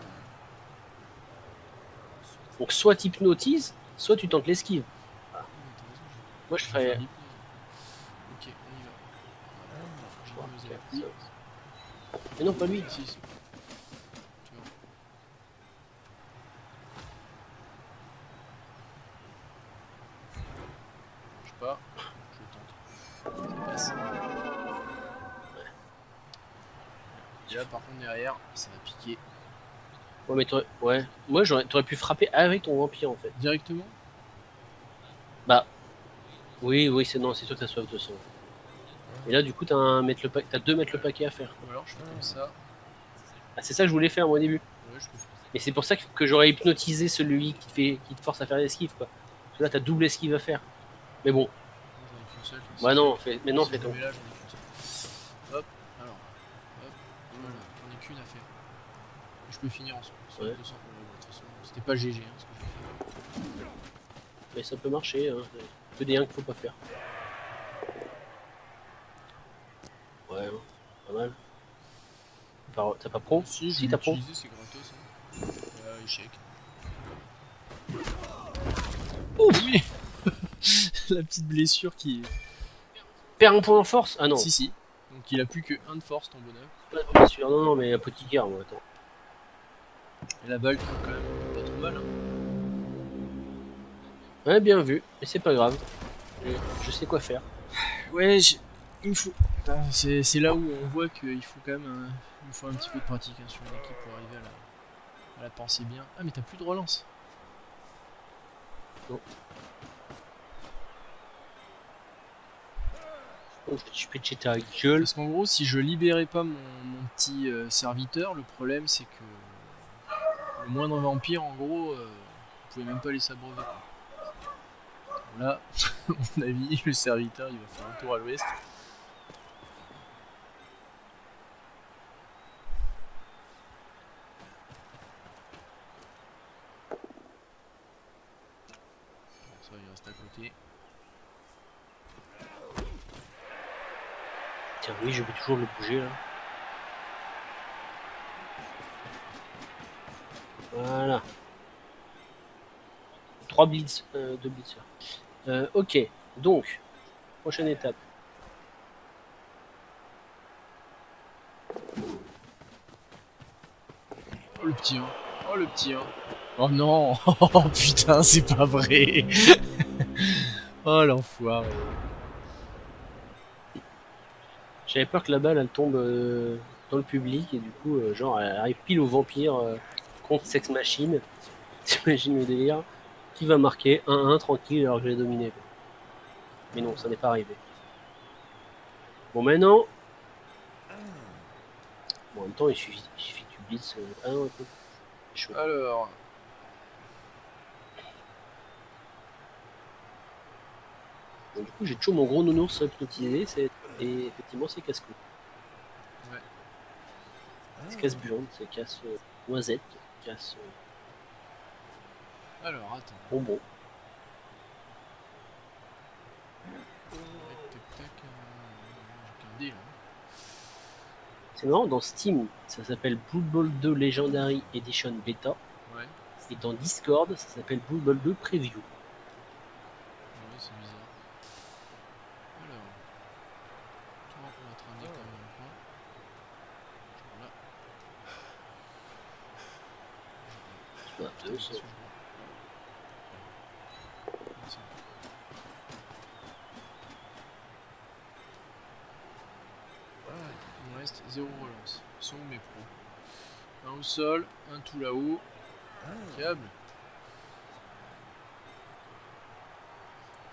Donc, soit tu hypnotises, soit tu tentes l'esquive. Moi, je ferais. Ok, on y va. J'ai Ouais, osé ok, la pluie. mais non, pas lui. Si, si. Tu vois. Je sais pas. Je tente. Ça passe. Et là, par contre, derrière, ça va piquer. Ouais, mais ouais. Moi, t'aurais pu frapper avec ton vampire en fait. Directement? Bah, oui, oui, c'est toi qui as soif de sang. Et là, du coup, t'as 2 mètres le paquet à faire. Ou alors je fais comme ça. Ah, c'est ça que je voulais faire, moi, au début. Ouais, je peux faire. Mais c'est pour ça que j'aurais hypnotisé celui qui te force à faire l'esquive, quoi. Parce que là, t'as double esquive à faire. Mais bon. Moi, j'en ai qu'une seule. Bah non, mais non, si fais je ton. le mets là, j'en ai qu'une seule. Hop, alors. Hop, voilà. J'en ai qu'une à faire. Et je peux finir en soi. Ouais. De toute façon, c'était pas GG hein, ce que j'ai fait. Mais ça peut marcher, hein. Que des 1 qu'il faut pas faire. Ouais, hein. Pas mal. T'as pas pro? Si t'as pro. utilisé, c'est gratos. Hein. Échec. Ouf. Oui. La petite blessure qui. Perds un point en force? Ah non. Si. Donc il a plus que 1 de force, ton bonhomme. Pas sûr. Non, non, mais un petit guerre, moi, attends. Et la balle quand même pas trop mal. Hein. Ouais, bien vu. Mais c'est pas grave. Je sais quoi faire. Ouais, il me faut. C'est là où on voit qu'il faut quand même il me faut un petit peu de pratique hein, sur une équipe pour arriver à la penser bien. Ah mais t'as plus de relance. Non. Oh, je peux te ta gueule. Parce qu'en gros, si je libérais pas mon petit serviteur, le problème c'est que le moindre vampire, en gros, vous pouvez même pas les s'abreuver. Là, à mon avis, le serviteur il va faire un tour à l'ouest. Ça, il reste à côté. Tiens, oui, je vais toujours le bouger là. Voilà. 2 blitzers. Ok, donc, prochaine étape. Oh le petit 1. Oh le petit 1. Oh non. Oh putain, c'est pas vrai. Oh l'enfoiré. J'avais peur que la balle elle tombe dans le public et du coup, genre, elle arrive pile au vampire contre Sex Machine. T'imagines le délire? Qui va marquer 1-1 tranquille alors que j'ai dominé. Mais non, ça n'est pas arrivé. Bon, maintenant. Bon, en même temps, il suffit que tu blitzes un peu. Chaud. Alors. Donc, du coup, j'ai toujours mon gros nounours hypnotisé et effectivement, c'est casse-cou. Ouais. C'est casse-burne, c'est casse-noisette, casse. Alors, attends. Bonbon. Tac, tac, tac. J'ai qu'un dé là. c'est marrant, dans Steam, ça s'appelle Blood Bowl 2 Legendary Edition Beta. Ouais. Et dans Discord, ça s'appelle Blood Bowl 2 Preview. Ouais, c'est bizarre. Alors. Toi, on va te ramener quand même un point. Genre là. Tu vois, Putain, deux, qu'est-ce que je vois? Ah, c'est bon. Il me reste 0 relance. Sont où mes pros? Un au sol, un tout là-haut. Câble.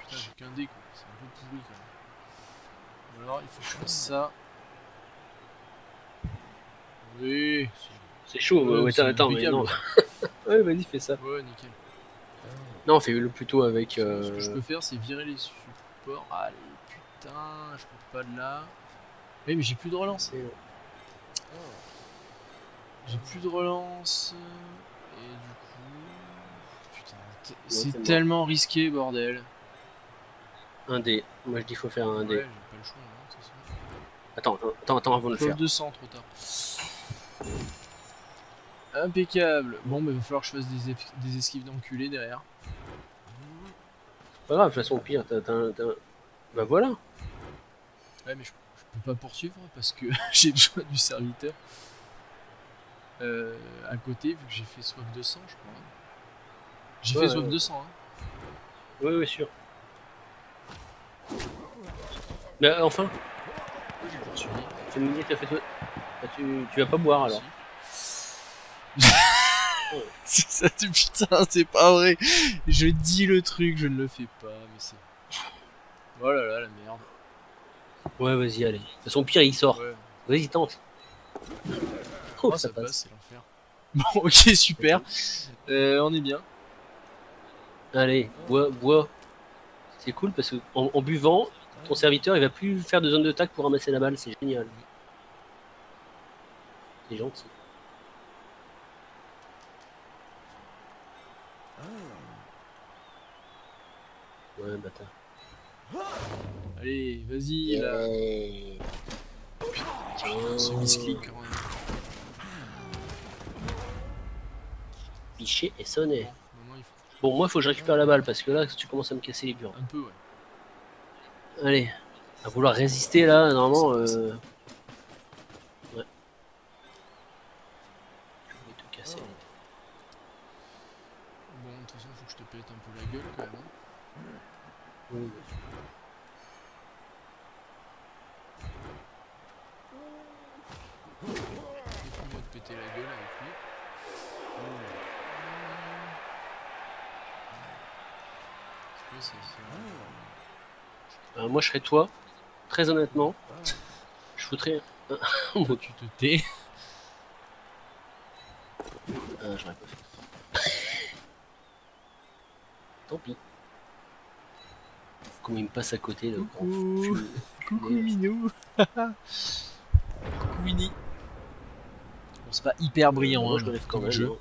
Putain, j'ai qu'un dé quoi. C'est un peu pourri quand même. Alors, il faut que je fasse ça. Oui. C'est chaud, Ouais, ouais, c'est attends, mais impeccable. non. Ouais, vas-y, fais ça. Ouais, nickel. Non, fais-le plutôt avec. Ce que je peux faire, c'est virer les supports. Allez, putain, je peux pas de là. Oui, mais j'ai plus de relance. J'ai plus de relance. Et du coup. Putain, c'est c'est tellement risqué, bordel. Un dé. Moi, je dis faut faire un Ouais, dé. j'ai pas le choix, hein, de toute façon. Attends avant de le Sauf faire. 200, trop tard. Impeccable. Bon, bah, il va falloir que je fasse des esquives d'enculé derrière. C'est pas grave, de toute façon, au pire, bah voilà. Ouais, mais je peux pas poursuivre parce que j'ai besoin du serviteur. À côté, vu que j'ai fait soif 200, je crois. J'ai Ouais, fait soif ouais. 200, hein. Ouais, sûr. Mais enfin, J'ai poursuivi. tu me dis, t'as fait toi. Bah, tu vas pas boire alors. C'est ça, putain, c'est pas vrai. Je dis le truc, je ne le fais pas, mais c'est. Oh là là, la merde. Ouais, vas-y, allez. De toute façon, au pire, il sort. Ouais. Vas-y, tente. Oh, ça passe, c'est l'enfer. Bon, ok, super. On est bien. Allez, bois. C'est cool parce que en buvant, ton serviteur, il va plus faire de zone de tac pour ramasser la balle. C'est génial. C'est gentil. Ouais, bâtard. Allez, vas-y, là. Ce misclic quand même. Fichier est sonné. Bon, il faut... Bon, moi, faut que je récupère la balle parce que là, tu commences à me casser les burnes. Un peu, ouais. Allez, à vouloir résister là, normalement. Ouais. Je vais te casser. Bon, de toute façon, faut que je te pète un peu la gueule quand même. Hein. Oui. C'est mieux de péter la gueule avec lui. Moi, je serais toi, très honnêtement. Je foutrais. Toi, tu te tais. J'aurais pas fait. Tant pis. Comme il me passe à côté, là. Coucou. Coucou Minou. Coucou Winnie. Bon, c'est pas hyper brillant, moi, hein, je me lève quand le même. jeu. Hein.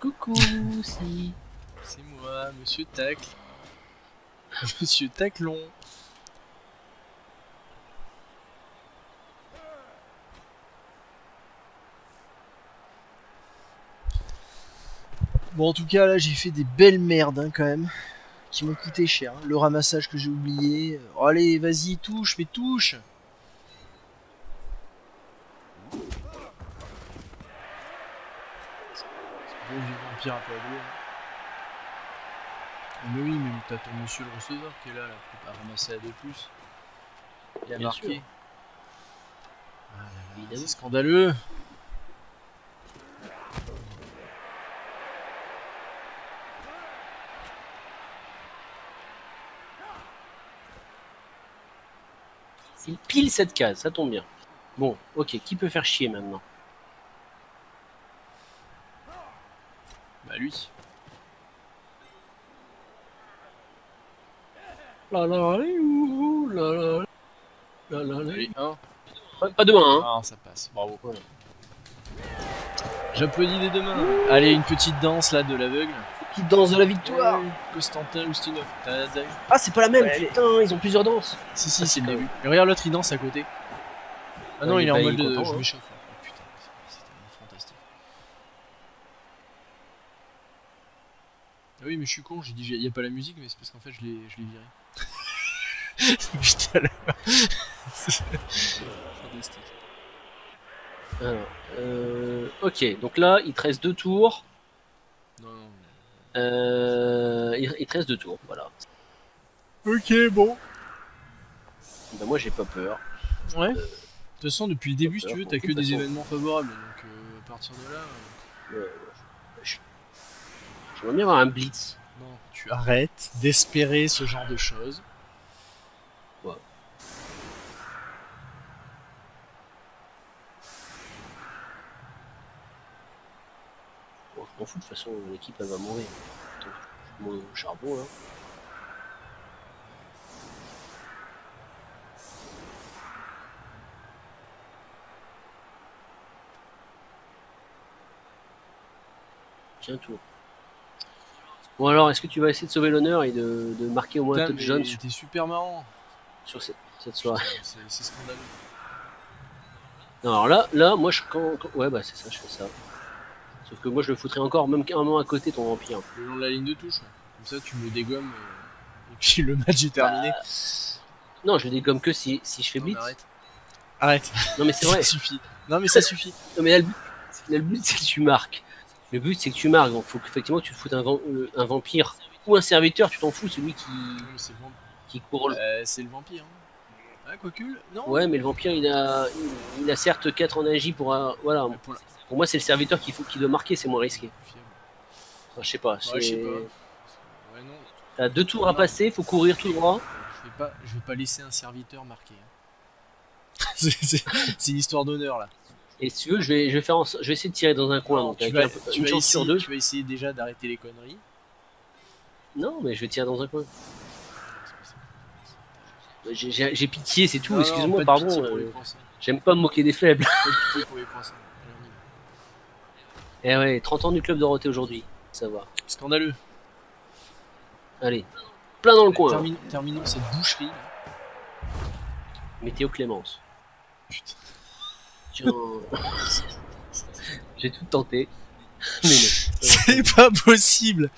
Coucou, si. C'est moi, Monsieur Tacle. Monsieur Taclon. Bon, en tout cas, là, j'ai fait des belles merdes, hein, quand même. Qui m'ont coûté cher. Le ramassage que j'ai oublié. Oh, allez, vas-y, touche, mais touche. Bon, vieux vampire un peu adoué. Mais oui, mais t'as ton monsieur le receveur qui est là, pour ramasser à 2+. Il a Bien marqué. sûr. Ah là là, Évidemment. c'est scandaleux. C'est pile cette case, ça tombe bien. Bon, ok, qui peut faire chier maintenant? Bah lui. La la la la la la la. Allez, 1. Pas de 1, hein. Ah, ça passe, bravo. Voilà. J'applaudis des deux mains. Allez, une petite danse là de l'aveugle. Petite danse de la victoire. Ouais, Constantin Ustinov. T'as vu? Ah, c'est pas la même, Ouais, putain, ils ont plusieurs danses. Si, Ah, c'est le quand début. Et regarde l'autre, il danse à côté. Ah non, Ouais, il est en bah, mode il est content, je hein. m'échauffe. Oh, putain, c'était fantastique. Ah oui, mais je suis con, j'ai dit il y a pas la musique, mais c'est parce qu'en fait je l'ai viré. Putain là. Fantastique. Alors, ok, donc là, il te reste 2 tours. Non, non. Il te reste 2 tours, voilà. Ok, bon. Bah, moi, j'ai pas peur. Ouais. De toute façon, depuis le début, si tu veux, t'as que des façon. événements favorables. Donc à partir de là. J'aimerais bien avoir un blitz. Non, tu arrêtes d'espérer ce genre de choses. Ouais. Bon, je m'en fous, de toute façon, l'équipe elle va mourir. Attends, je suis au charbon là. Tiens, tour. Bon, alors, est-ce que tu vas essayer de sauver l'honneur et de marquer au moins un touchdown C'était super marrant. sur cette soirée? C'est scandaleux. Non, alors là moi, ouais, bah c'est ça, je fais ça. Sauf que moi, je le foutrais encore, même carrément à côté, ton vampire. Le long de la ligne de touche. Ouais. Comme ça, tu me le dégommes. Et puis le match est terminé. Non, je le dégomme que si je fais blitz. Arrête. Non, mais c'est vrai. Ça suffit. Non, mais ça suffit. Non, mais là, le but, c'est que tu marques. Le but, c'est que tu marques. Donc, il faut qu'effectivement, tu te foutes un vampire ou un serviteur, tu t'en fous, celui qui court. C'est le vampire. Hein. Ah, quoique. Non. Ouais, mais le vampire, il a certes 4 en agi pour. Voilà. Pour moi, c'est le serviteur qui doit marquer, c'est moins risqué. Enfin, je sais pas. Ouais, je sais pas. Ouais, non. T'as 2 tours à passer, faut courir tout droit. Je vais pas laisser un serviteur marquer. Hein. c'est une histoire d'honneur là. Et si tu veux, je vais essayer de tirer dans un coin. Donc, tu vas essayer déjà d'arrêter les conneries. Non, mais je vais tirer dans un coin. J'ai pitié, c'est tout. Excuse-moi, pardon. J'aime pas me moquer des faibles. Eh ouais, 30 ans du club Dorothée aujourd'hui. Ça va. Scandaleux. Allez, plein dans le coin. Terminons cette boucherie. Météo Clémence. Putain. Tiens. J'ai tout tenté. Mais non. C'est pas possible.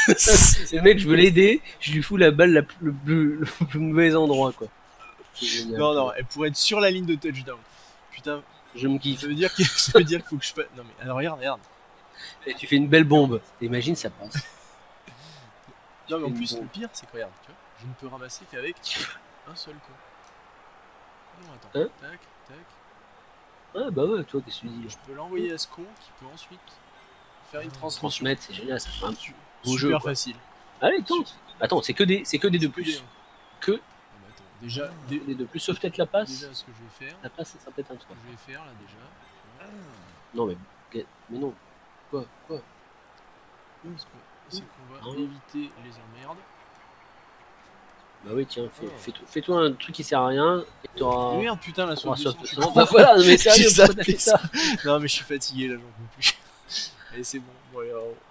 Le mec, je veux l'aider, je lui fous la balle le plus mauvais endroit, quoi. Non, elle pourrait être sur la ligne de touchdown. Putain, je me kiffe. Ça veut dire qu'il faut que je fasse. Non, mais alors regarde. Et tu fais une belle bombe. Imagine, ça passe. Non, mais en plus, le pire, c'est que regarde, tu vois, je ne peux ramasser qu'avec un seul coup. Non, attends. Hein Tac, tac. Ah, bah ouais, toi, qu'est-ce que tu dis? Je peux l'envoyer à ce con qui peut ensuite faire une transmission. Transmettre, c'est génial, ça fait un beau jeu. Super facile. Allez, tente. Attends, c'est que des 2 plus. Que. Attends, déjà, des 2 plus, sauf peut-être la passe. Déjà, ce que je vais faire. La passe, ça sera peut-être un truc. Ce que je vais faire là déjà. Non, mais non. Quoi c'est qu'on va éviter les emmerdes. Bah oui, tiens, fais-toi un truc qui sert à rien et t'auras. Merde, putain, la soif de sang. Bah voilà, mais sérieux, pourquoi t'as fait ça? Non, mais je suis fatigué là, j'en peux plus. Allez, c'est bon.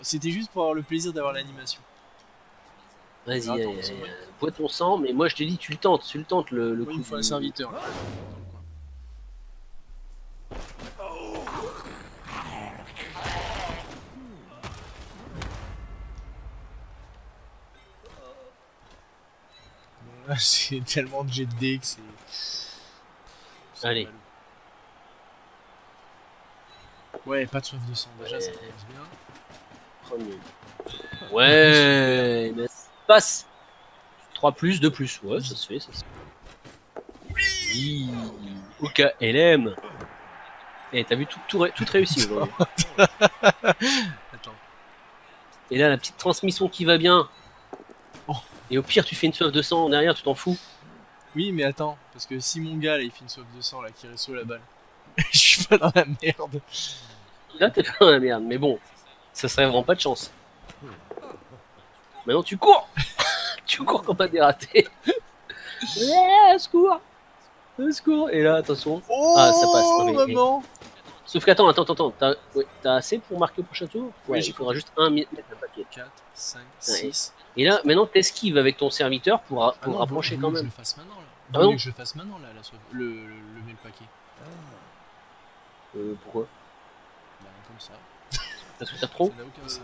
C'était juste pour avoir le plaisir d'avoir l'animation. Vas-y, bois ton sang, mais moi je te dis, tu le tentes le coup. Il me faut un serviteur là. C'est tellement de jet de dés que c'est. Allez. Ouais, pas de soif de sang, déjà ça commence bien. Ouais, mais passe 3 plus, 2 plus. Ouais, ça se fait, Oui. OKLM. Eh, t'as vu tout réussi aujourd'hui. Attends. Et là, la petite transmission qui va bien. Oh. Et au pire, tu fais une soif de sang derrière, tu t'en fous. Oui, mais attends, parce que si mon gars là, il fait une soif de sang là, qui reçoit la balle, je suis pas dans la merde. Là, t'es pas dans la merde, mais bon, ça serait vraiment pas de chance. Maintenant, tu cours. Tu cours comme un dératé. Secours. Et là, attention. Oh, ah, ça passe. Non, mais, maman. Sauf qu'attends, t'as assez pour marquer au prochain tour? Ouais, Oui, il faudra juste un mettre un paquet. 4, 5, 6. Et là, maintenant, t'esquives avec ton serviteur pour Ah non, rapprocher vous quand voulez que je même. le fasse maintenant là. Ah Vous voulez non. que je le fasse maintenant là, le mail paquet. Pourquoi? Bah, comme ça. Parce que t'as trop? Ça n'a aucun sens.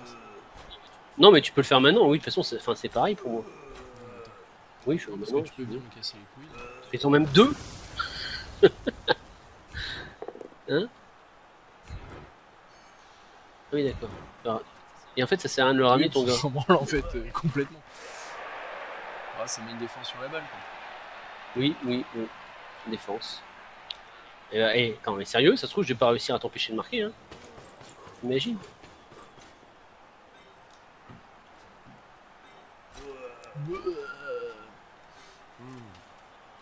Non, mais tu peux le faire maintenant, oui, de toute façon, c'est pareil pour moi. Non, mais attends. Oui, je Non, parce maintenant. que tu peux bien me casser les couilles. Ils sont même deux. Hein? Oui, d'accord. Alors, et en fait, ça sert à rien de le ramener, Oui, ton gars. s'en branle en fait, complètement. Ah, ça met une défense sur la balle quoi. Oui. Défense. Et attends, mais sérieux, ça se trouve, je vais pas réussir à t'empêcher de marquer, hein. Imagine.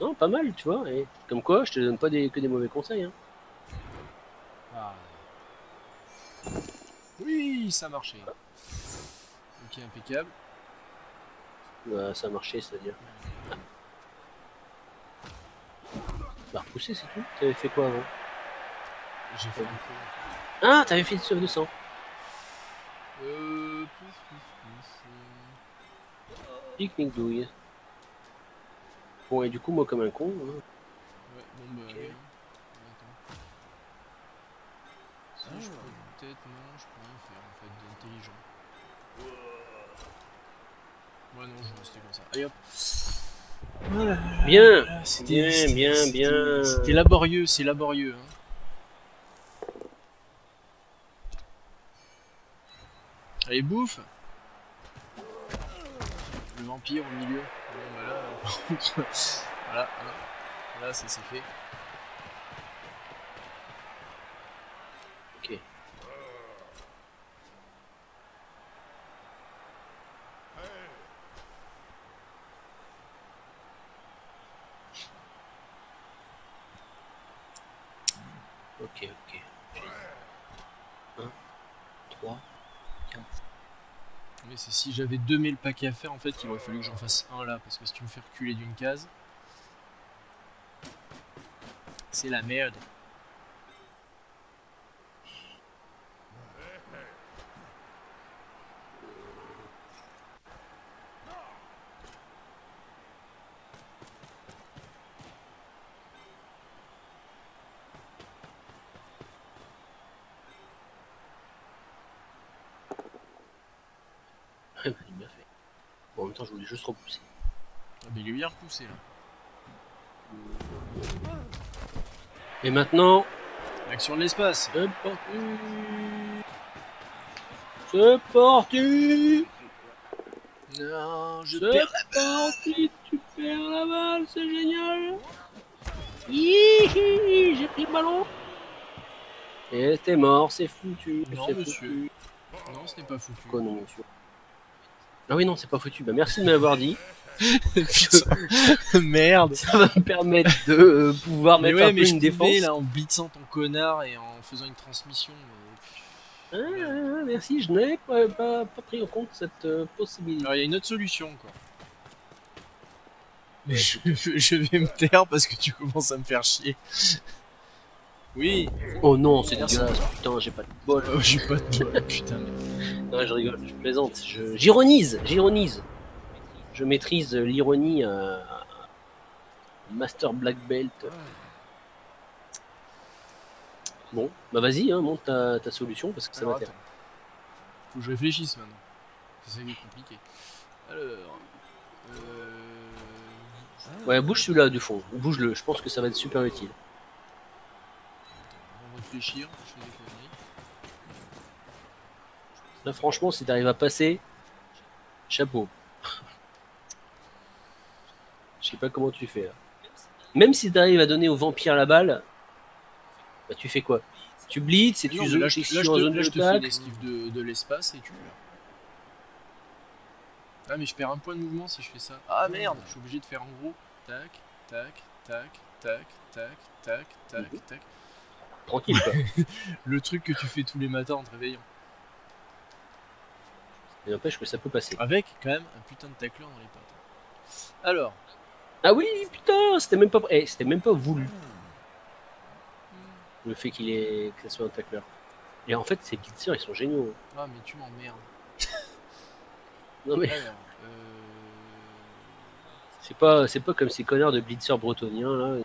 Non, pas mal, tu vois. Et comme quoi, je te donne pas que des mauvais conseils, hein. Ah. Oui, ça a marché. Ok, impeccable. Bah, ça a marché, c'est-à-dire. Bah, repousser, c'est tout. T'avais fait quoi avant? J'ai fait un peu. Ah, t'avais fait une sauve de sang. Pique-nique douille. Bon, et du coup, moi, comme un con. Hein. Ouais, bon bah. Ok. Ouais. Attends. Si je peux peut-être. Non, je peux rien faire en fait d'intelligent. Ouais, non, je vais rester comme ça. Allez hop. Voilà. Bien. Bien. C'était laborieux, c'est laborieux. Hein. Allez, bouffe. Le vampire au milieu. Bon, bah là, voilà, là, ça c'est fait. Ok. Ok. 1, 3, 4. Mais c'est si j'avais 2000 paquets à faire, en fait, qu'il aurait fallu que j'en fasse un là. Parce que si tu me fais reculer d'une case, c'est la merde. Ouais, bah, bien fait. Bon, en même temps, je voulais juste repousser. Ah, mais il est bien repoussé là. Et maintenant, Action de l'espace. c'est parti. C'est parti. Non, je C'est perds. parti. Tu perds la balle, c'est génial. Hihi, j'ai pris le ballon. Et t'es mort, c'est foutu. Non, C'est monsieur. foutu. Non, ce n'est pas foutu. Quoi, non, monsieur? Ah oui, non, c'est pas foutu. Bah, merci de m'avoir dit. Putain, merde. Ça va me permettre de pouvoir Mais mettre ouais, un mais peu je une pouvais défense. là en blitzant ton connard et en faisant une transmission. Mais... Merci, je n'avais pas pris en compte cette possibilité. Alors il y a une autre solution quoi. Mais je vais me taire parce que tu commences à me faire chier. Oui. Oh non, c'est Merci. dégueulasse. Putain, j'ai pas de bol. Oh, j'ai pas de bol, putain. Non, je rigole, je plaisante. J'ironise. Je maîtrise l'ironie à Master Black Belt. Bon, bah vas-y, hein, monte ta solution parce que ça Alors, m'intéresse. attends. Faut que je réfléchisse maintenant. C'est ça qui est compliqué. Alors. Ouais, bouge celui-là du fond. Bouge-le, je pense que ça va être super utile. On va réfléchir. Je fais des conneries. Là, franchement, si t'arrives à passer, chapeau. Je sais pas comment tu fais là. Même si t'arrives à donner au vampire la balle, bah tu fais quoi? Tu blitz et Non, tu mais là, zoomes je te fais l'esquive de l'espace et tu. Ah, mais je perds un point de mouvement si je fais ça. Ah merde, je suis obligé de faire en gros. Tac, tac, tac, tac, tac, tac, tac, tac. Tranquille quoi. Le truc que tu fais tous les matins en te réveillant. Et n'empêche que ça peut passer. Avec quand même un putain de tacleur dans les pattes. Alors. Ah oui, putain, c'était même pas voulu. le fait que ça soit un tacleur. Et en fait, ces blitzers, ils sont géniaux. Ah, mais tu m'emmerdes. Non mais Alors, c'est pas comme ces connards de blitzers bretoniens là.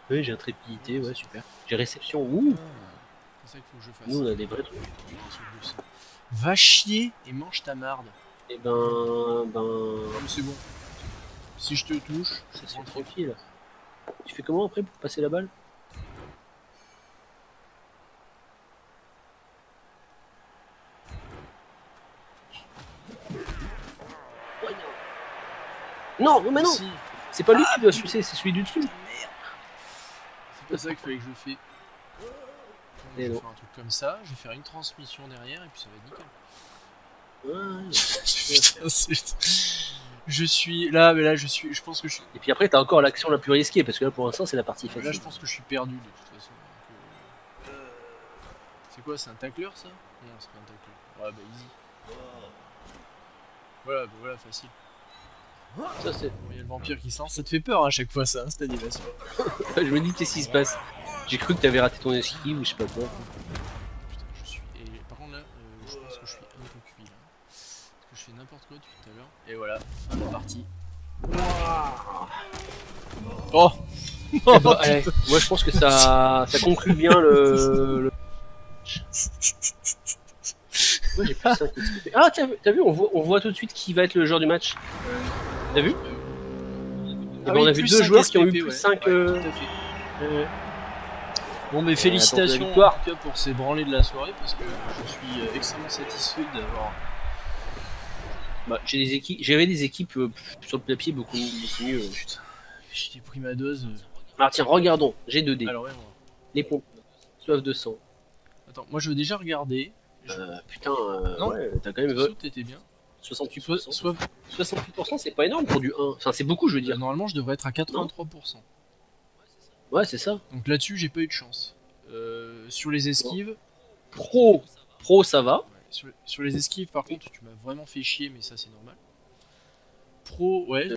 Oui, j'ai intrépidité, ouais, super. J'ai réception, ouh. c'est ça qu'il faut que je fasse. Nous, on a des vrais trucs. Va chier et mange ta marde. Et ben, Non, mais c'est bon. Si je te touche, ça se fait tranquille. Tu fais comment après pour passer la balle? Ouais, non, mais non. Si. C'est pas lui qui doit sucer, c'est celui du dessus. C'est pas ça qu'il fallait que je fais. Donc, je Et vais non. faire un truc comme ça, je vais faire une transmission derrière et puis ça va être nickel. Ouais. Putain, je suis là, mais là je pense que je suis. Et puis après, t'as encore l'action la plus risquée parce que là, pour l'instant, c'est la partie facile. Là, je pense que je suis perdu de toute façon. Donc, c'est quoi, c'est un tacleur ça? Non, c'est pas un tacleur. Ouais, bah easy. Voilà, bah voilà, facile. Ça, c'est. Bon, y a le vampire qui sort. Ça te fait peur à chaque fois, ça, hein, cette animation. Je me dis, qu'est-ce qui se passe? J'ai cru que t'avais raté ton esquive ou je sais pas quoi. Putain, je suis. Et par contre, là, je pense que je suis un peu cuit là. Parce que je fais n'importe quoi depuis tout à l'heure. Et voilà, fin de la partie. Oh! Eh ben, allez, moi, je pense que ça conclut bien le... Moi, j'ai plus 5 XP. Ah, t'as vu, on voit tout de suite qui va être le joueur du match. T'as vu? Ah ben, on a vu deux joueurs qui ont eu plus ouais. 5. Ouais, tout à fait. Bon, mais félicitations en victoire. tout cas pour ces branlées de la soirée parce que je suis extrêmement satisfait d'avoir. Bah, j'avais des équipes sur le papier beaucoup mieux. Putain, j'ai pris ma dose. Alors tiens, regardons, j'ai 2D. Alors, ouais, on va. Les pompes, soif de sang. Attends, moi je veux déjà regarder. Putain, Non. ouais, t'as quand même T'étais bien. 68%. 68%, c'est pas énorme pour du 1. Enfin, c'est beaucoup, je veux dire. Normalement, je devrais être à 83%. Ouais, c'est ça. Donc là-dessus, j'ai pas eu de chance. Sur les esquives. Pro, ça va. Sur les esquives, par contre, tu m'as vraiment fait chier, mais ça c'est normal. Pro, ouais.